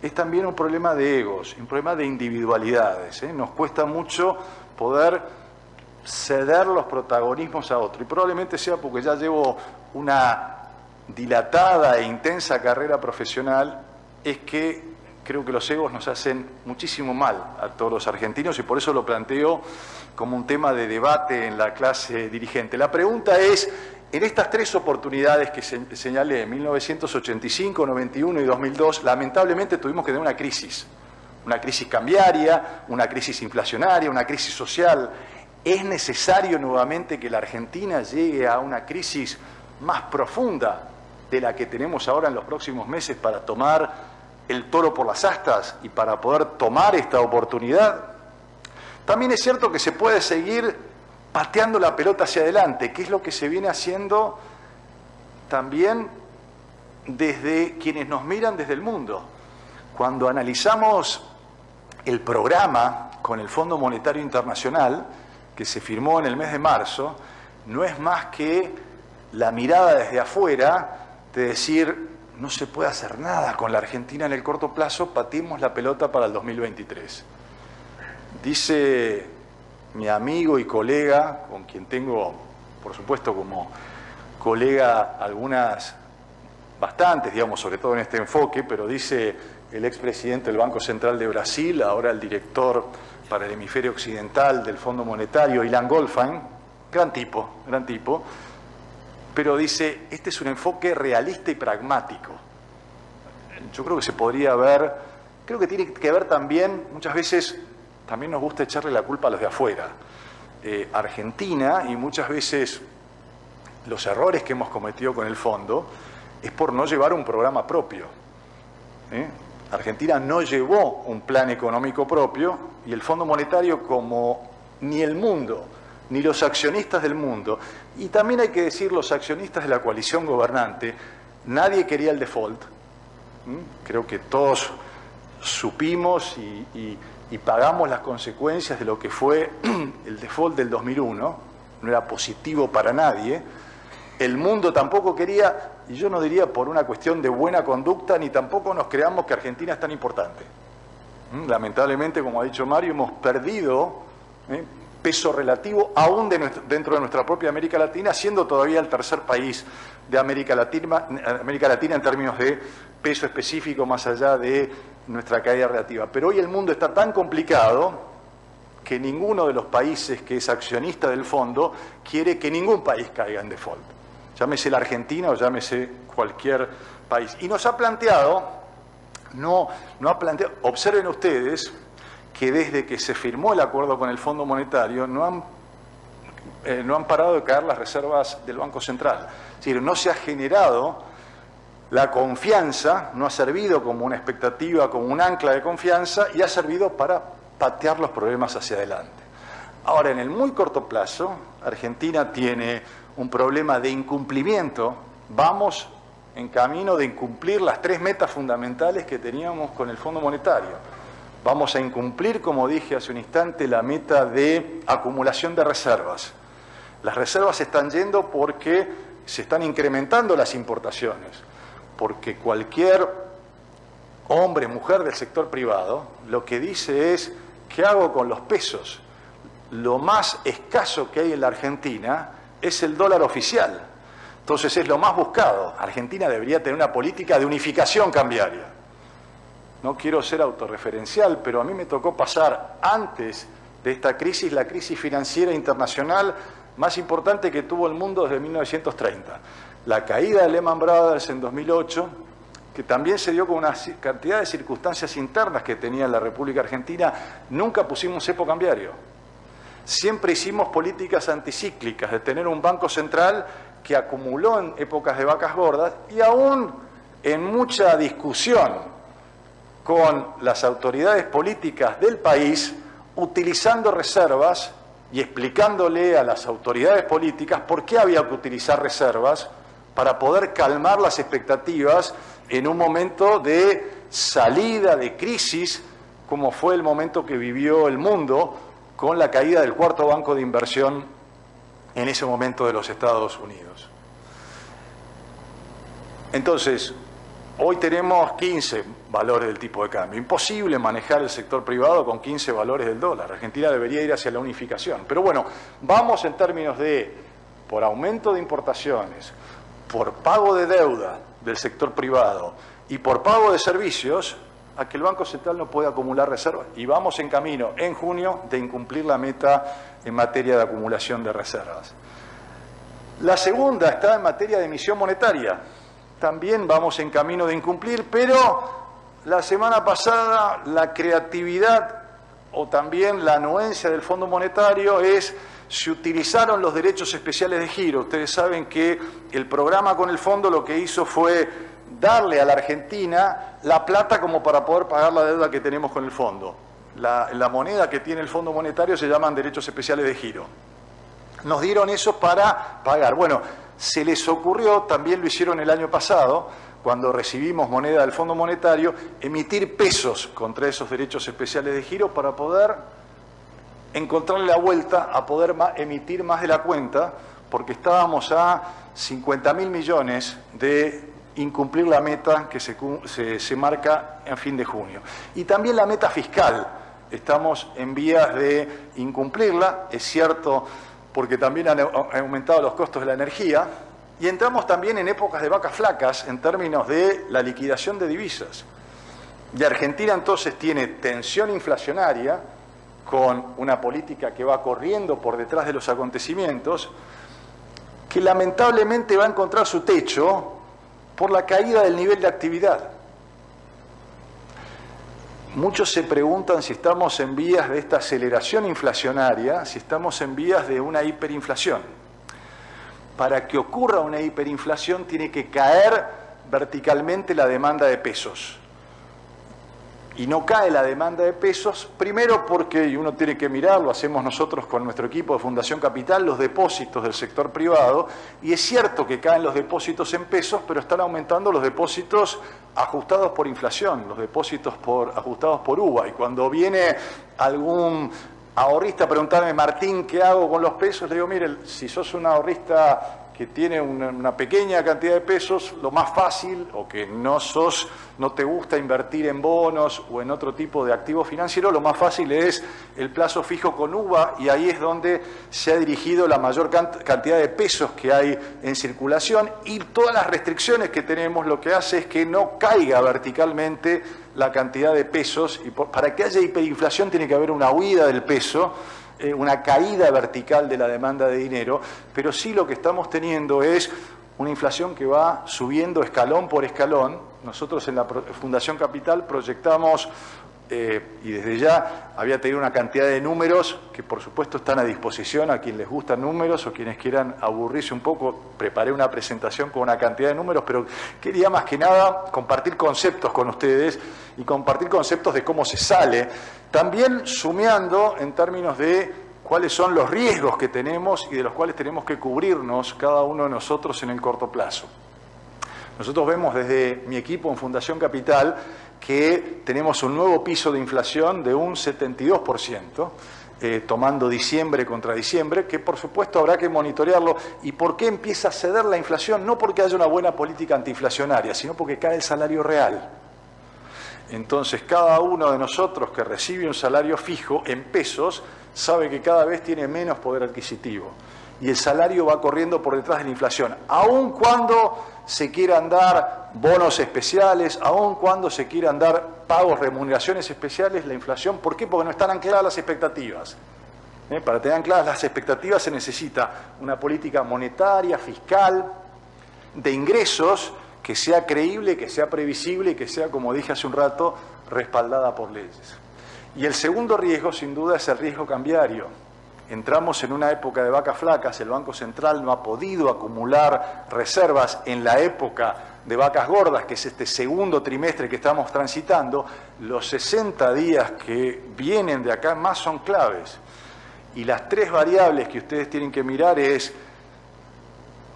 es también un problema de egos, un problema de individualidades. Nos cuesta mucho poder ceder los protagonismos a otro. Y probablemente sea porque ya llevo una dilatada e intensa carrera profesional, es que creo que los egos nos hacen muchísimo mal a todos los argentinos y por eso lo planteo como un tema de debate en la clase dirigente. La pregunta es, en estas 3 oportunidades que señalé, 1985, 91 y 2002, lamentablemente tuvimos que tener una crisis cambiaria, una crisis inflacionaria, una crisis social. ¿Es necesario nuevamente que la Argentina llegue a una crisis más profunda de la que tenemos ahora en los próximos meses para tomar el toro por las astas y para poder tomar esta oportunidad? También es cierto que se puede seguir pateando la pelota hacia adelante, que es lo que se viene haciendo también desde quienes nos miran desde el mundo. Cuando analizamos el programa con el Fondo Monetario Internacional, que se firmó en el mes de marzo, no es más que la mirada desde afuera de decir, no se puede hacer nada con la Argentina en el corto plazo, pateemos la pelota para el 2023. Dice mi amigo y colega, con quien tengo, por supuesto, como colega bastantes, digamos, sobre todo en este enfoque, pero dice el expresidente del Banco Central de Brasil, ahora el director para el hemisferio occidental del Fondo Monetario, Ilan Goldfein, gran tipo, pero dice, este es un enfoque realista y pragmático. Yo creo que se podría ver, creo que tiene que ver también, muchas veces también nos gusta echarle la culpa a los de afuera. Argentina, y muchas veces los errores que hemos cometido con el fondo, es por no llevar un programa propio. Argentina no llevó un plan económico propio y el Fondo Monetario, como ni el mundo, ni los accionistas del mundo, y también hay que decir los accionistas de la coalición gobernante, nadie quería el default. Creo que todos supimos y pagamos las consecuencias de lo que fue el default del 2001, no era positivo para nadie. El mundo tampoco quería, y yo no diría por una cuestión de buena conducta, ni tampoco nos creamos que Argentina es tan importante. Lamentablemente, como ha dicho Mario, hemos perdido peso relativo aún dentro de nuestra propia América Latina, siendo todavía el tercer país de América Latina en términos de peso específico, más allá de nuestra caída relativa. Pero hoy el mundo está tan complicado que ninguno de los países que es accionista del fondo quiere que ningún país caiga en default. Llámese la Argentina o llámese cualquier país. Y nos ha planteado, observen ustedes que desde que se firmó el acuerdo con el Fondo Monetario no han parado de caer las reservas del Banco Central. Es decir, no se ha generado la confianza, no ha servido como una expectativa, como un ancla de confianza, y ha servido para patear los problemas hacia adelante. Ahora, en el muy corto plazo, Argentina tiene un problema de incumplimiento. Vamos en camino de incumplir las 3 metas fundamentales que teníamos con el Fondo Monetario. Vamos a incumplir, como dije hace un instante, la meta de acumulación de reservas. Las reservas están yendo porque se están incrementando las importaciones, porque cualquier hombre, mujer del sector privado, lo que dice es, ¿qué hago con los pesos? Lo más escaso que hay en la Argentina es el dólar oficial. Entonces es lo más buscado. Argentina debería tener una política de unificación cambiaria. No quiero ser autorreferencial, pero a mí me tocó pasar antes de esta crisis, la crisis financiera internacional más importante que tuvo el mundo desde 1930. La caída de Lehman Brothers en 2008, que también se dio con una cantidad de circunstancias internas que tenía la República Argentina. Nunca pusimos cepo cambiario. Siempre hicimos políticas anticíclicas de tener un banco central que acumuló en épocas de vacas gordas, y aún en mucha discusión con las autoridades políticas del país, utilizando reservas y explicándole a las autoridades políticas por qué había que utilizar reservas para poder calmar las expectativas en un momento de salida, de crisis, como fue el momento que vivió el mundo con la caída del cuarto banco de inversión en ese momento de los Estados Unidos. Entonces, hoy tenemos 15 valores del tipo de cambio. Imposible manejar el sector privado con 15 valores del dólar. Argentina debería ir hacia la unificación. Pero bueno, vamos en términos de, por aumento de importaciones, por pago de deuda del sector privado y por pago de servicios, a que el Banco Central no puede acumular reservas. Y vamos en camino, en junio, de incumplir la meta en materia de acumulación de reservas. La segunda está en materia de emisión monetaria. También vamos en camino de incumplir, pero la semana pasada la creatividad o también la anuencia del Fondo Monetario se utilizaron los derechos especiales de giro. Ustedes saben que el programa con el fondo lo que hizo fue darle a la Argentina la plata como para poder pagar la deuda que tenemos con el fondo. La moneda que tiene el Fondo Monetario se llaman derechos especiales de giro. Nos dieron eso para pagar. Bueno, se les ocurrió, también lo hicieron el año pasado, cuando recibimos moneda del Fondo Monetario, emitir pesos contra esos derechos especiales de giro para poder encontrarle la vuelta a poder emitir más de la cuenta, porque estábamos a 50.000 millones de incumplir la meta que se marca en fin de junio. Y también la meta fiscal, estamos en vías de incumplirla, es cierto, porque también han aumentado los costos de la energía, y entramos también en épocas de vacas flacas en términos de la liquidación de divisas. Y Argentina entonces tiene tensión inflacionaria, con una política que va corriendo por detrás de los acontecimientos, que lamentablemente va a encontrar su techo por la caída del nivel de actividad. Muchos se preguntan si estamos en vías de esta aceleración inflacionaria, si estamos en vías de una hiperinflación. Para que ocurra una hiperinflación tiene que caer verticalmente la demanda de pesos. Y no cae la demanda de pesos, primero porque, y uno tiene que mirar, lo hacemos nosotros con nuestro equipo de Fundación Capital, los depósitos del sector privado, y es cierto que caen los depósitos en pesos, pero están aumentando los depósitos ajustados por inflación, los depósitos ajustados por UVA, y cuando viene algún ahorrista a preguntarme, Martín, ¿qué hago con los pesos? Le digo, mire, si sos un ahorrista que tiene una pequeña cantidad de pesos, lo más fácil, o que no te gusta invertir en bonos o en otro tipo de activo financiero, lo más fácil es el plazo fijo con UVA, y ahí es donde se ha dirigido la mayor cantidad de pesos que hay en circulación, y todas las restricciones que tenemos lo que hace es que no caiga verticalmente la cantidad de pesos, y para que haya hiperinflación tiene que haber una huida del peso, una caída vertical de la demanda de dinero, pero sí lo que estamos teniendo es una inflación que va subiendo escalón por escalón. Nosotros en la Fundación Capital proyectamos, y desde ya había tenido una cantidad de números que por supuesto están a disposición a quienes les gustan números o quienes quieran aburrirse un poco. Preparé una presentación con una cantidad de números, pero quería más que nada compartir conceptos con ustedes y compartir conceptos de cómo se sale, también sumeando en términos de cuáles son los riesgos que tenemos y de los cuales tenemos que cubrirnos cada uno de nosotros en el corto plazo. Nosotros vemos desde mi equipo en Fundación Capital que tenemos un nuevo piso de inflación de un 72%, tomando diciembre contra diciembre, que por supuesto habrá que monitorearlo. ¿Y por qué empieza a ceder la inflación? No porque haya una buena política antiinflacionaria, sino porque cae el salario real. Entonces, cada uno de nosotros que recibe un salario fijo en pesos sabe que cada vez tiene menos poder adquisitivo. Y el salario va corriendo por detrás de la inflación, aun cuando se quieran dar bonos especiales, aun cuando se quieran dar pagos, remuneraciones especiales, la inflación. ¿Por qué? Porque no están ancladas las expectativas. Para tener ancladas las expectativas se necesita una política monetaria, fiscal, de ingresos, que sea creíble, que sea previsible y que sea, como dije hace un rato, respaldada por leyes. Y el segundo riesgo, sin duda, es el riesgo cambiario. Entramos en una época de vacas flacas, el Banco Central no ha podido acumular reservas en la época de vacas gordas, que es este segundo trimestre que estamos transitando. Los 60 días que vienen de acá más son claves. Y las tres variables que ustedes tienen que mirar es,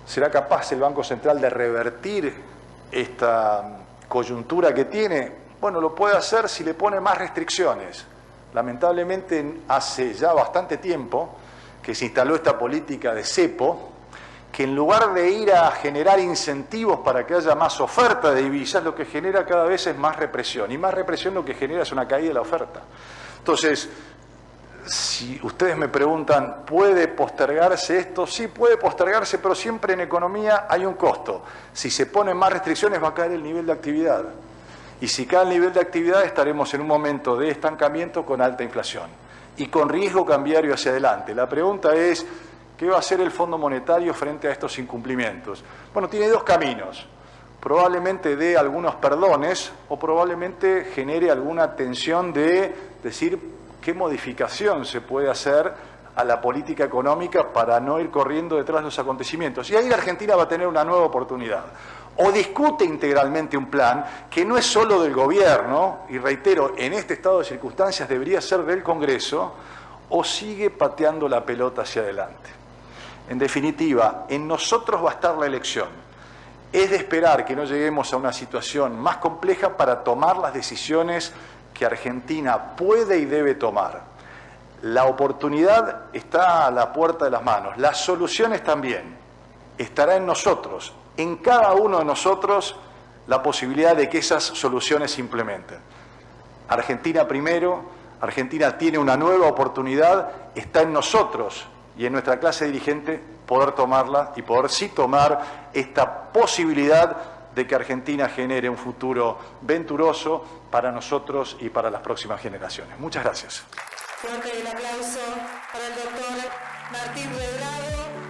¿será capaz el Banco Central de revertir esta coyuntura que tiene? Bueno, lo puede hacer si le pone más restricciones. Lamentablemente hace ya bastante tiempo que se instaló esta política de cepo, que en lugar de ir a generar incentivos para que haya más oferta de divisas, lo que genera cada vez es más represión. Y más represión lo que genera es una caída de la oferta. Entonces, si ustedes me preguntan, ¿puede postergarse esto? Sí, puede postergarse, pero siempre en economía hay un costo. Si se ponen más restricciones va a caer el nivel de actividad. Y si cae el nivel de actividad estaremos en un momento de estancamiento con alta inflación y con riesgo cambiario hacia adelante. La pregunta es, ¿qué va a hacer el Fondo Monetario frente a estos incumplimientos? Bueno, tiene dos caminos. Probablemente dé algunos perdones o probablemente genere alguna tensión de decir qué modificación se puede hacer a la política económica para no ir corriendo detrás de los acontecimientos. Y ahí la Argentina va a tener una nueva oportunidad. O discute integralmente un plan que no es solo del gobierno, y reitero, en este estado de circunstancias debería ser del Congreso, o sigue pateando la pelota hacia adelante. En definitiva, en nosotros va a estar la elección. Es de esperar que no lleguemos a una situación más compleja para tomar las decisiones que Argentina puede y debe tomar. La oportunidad está a la puerta de las manos, las soluciones también. Estará en nosotros, en cada uno de nosotros, la posibilidad de que esas soluciones se implementen. Argentina primero, Argentina tiene una nueva oportunidad, está en nosotros y en nuestra clase dirigente poder tomarla y poder sí tomar esta posibilidad de que Argentina genere un futuro venturoso para nosotros y para las próximas generaciones. Muchas gracias. Fuerte el aplauso para el doctor Martín Redrado.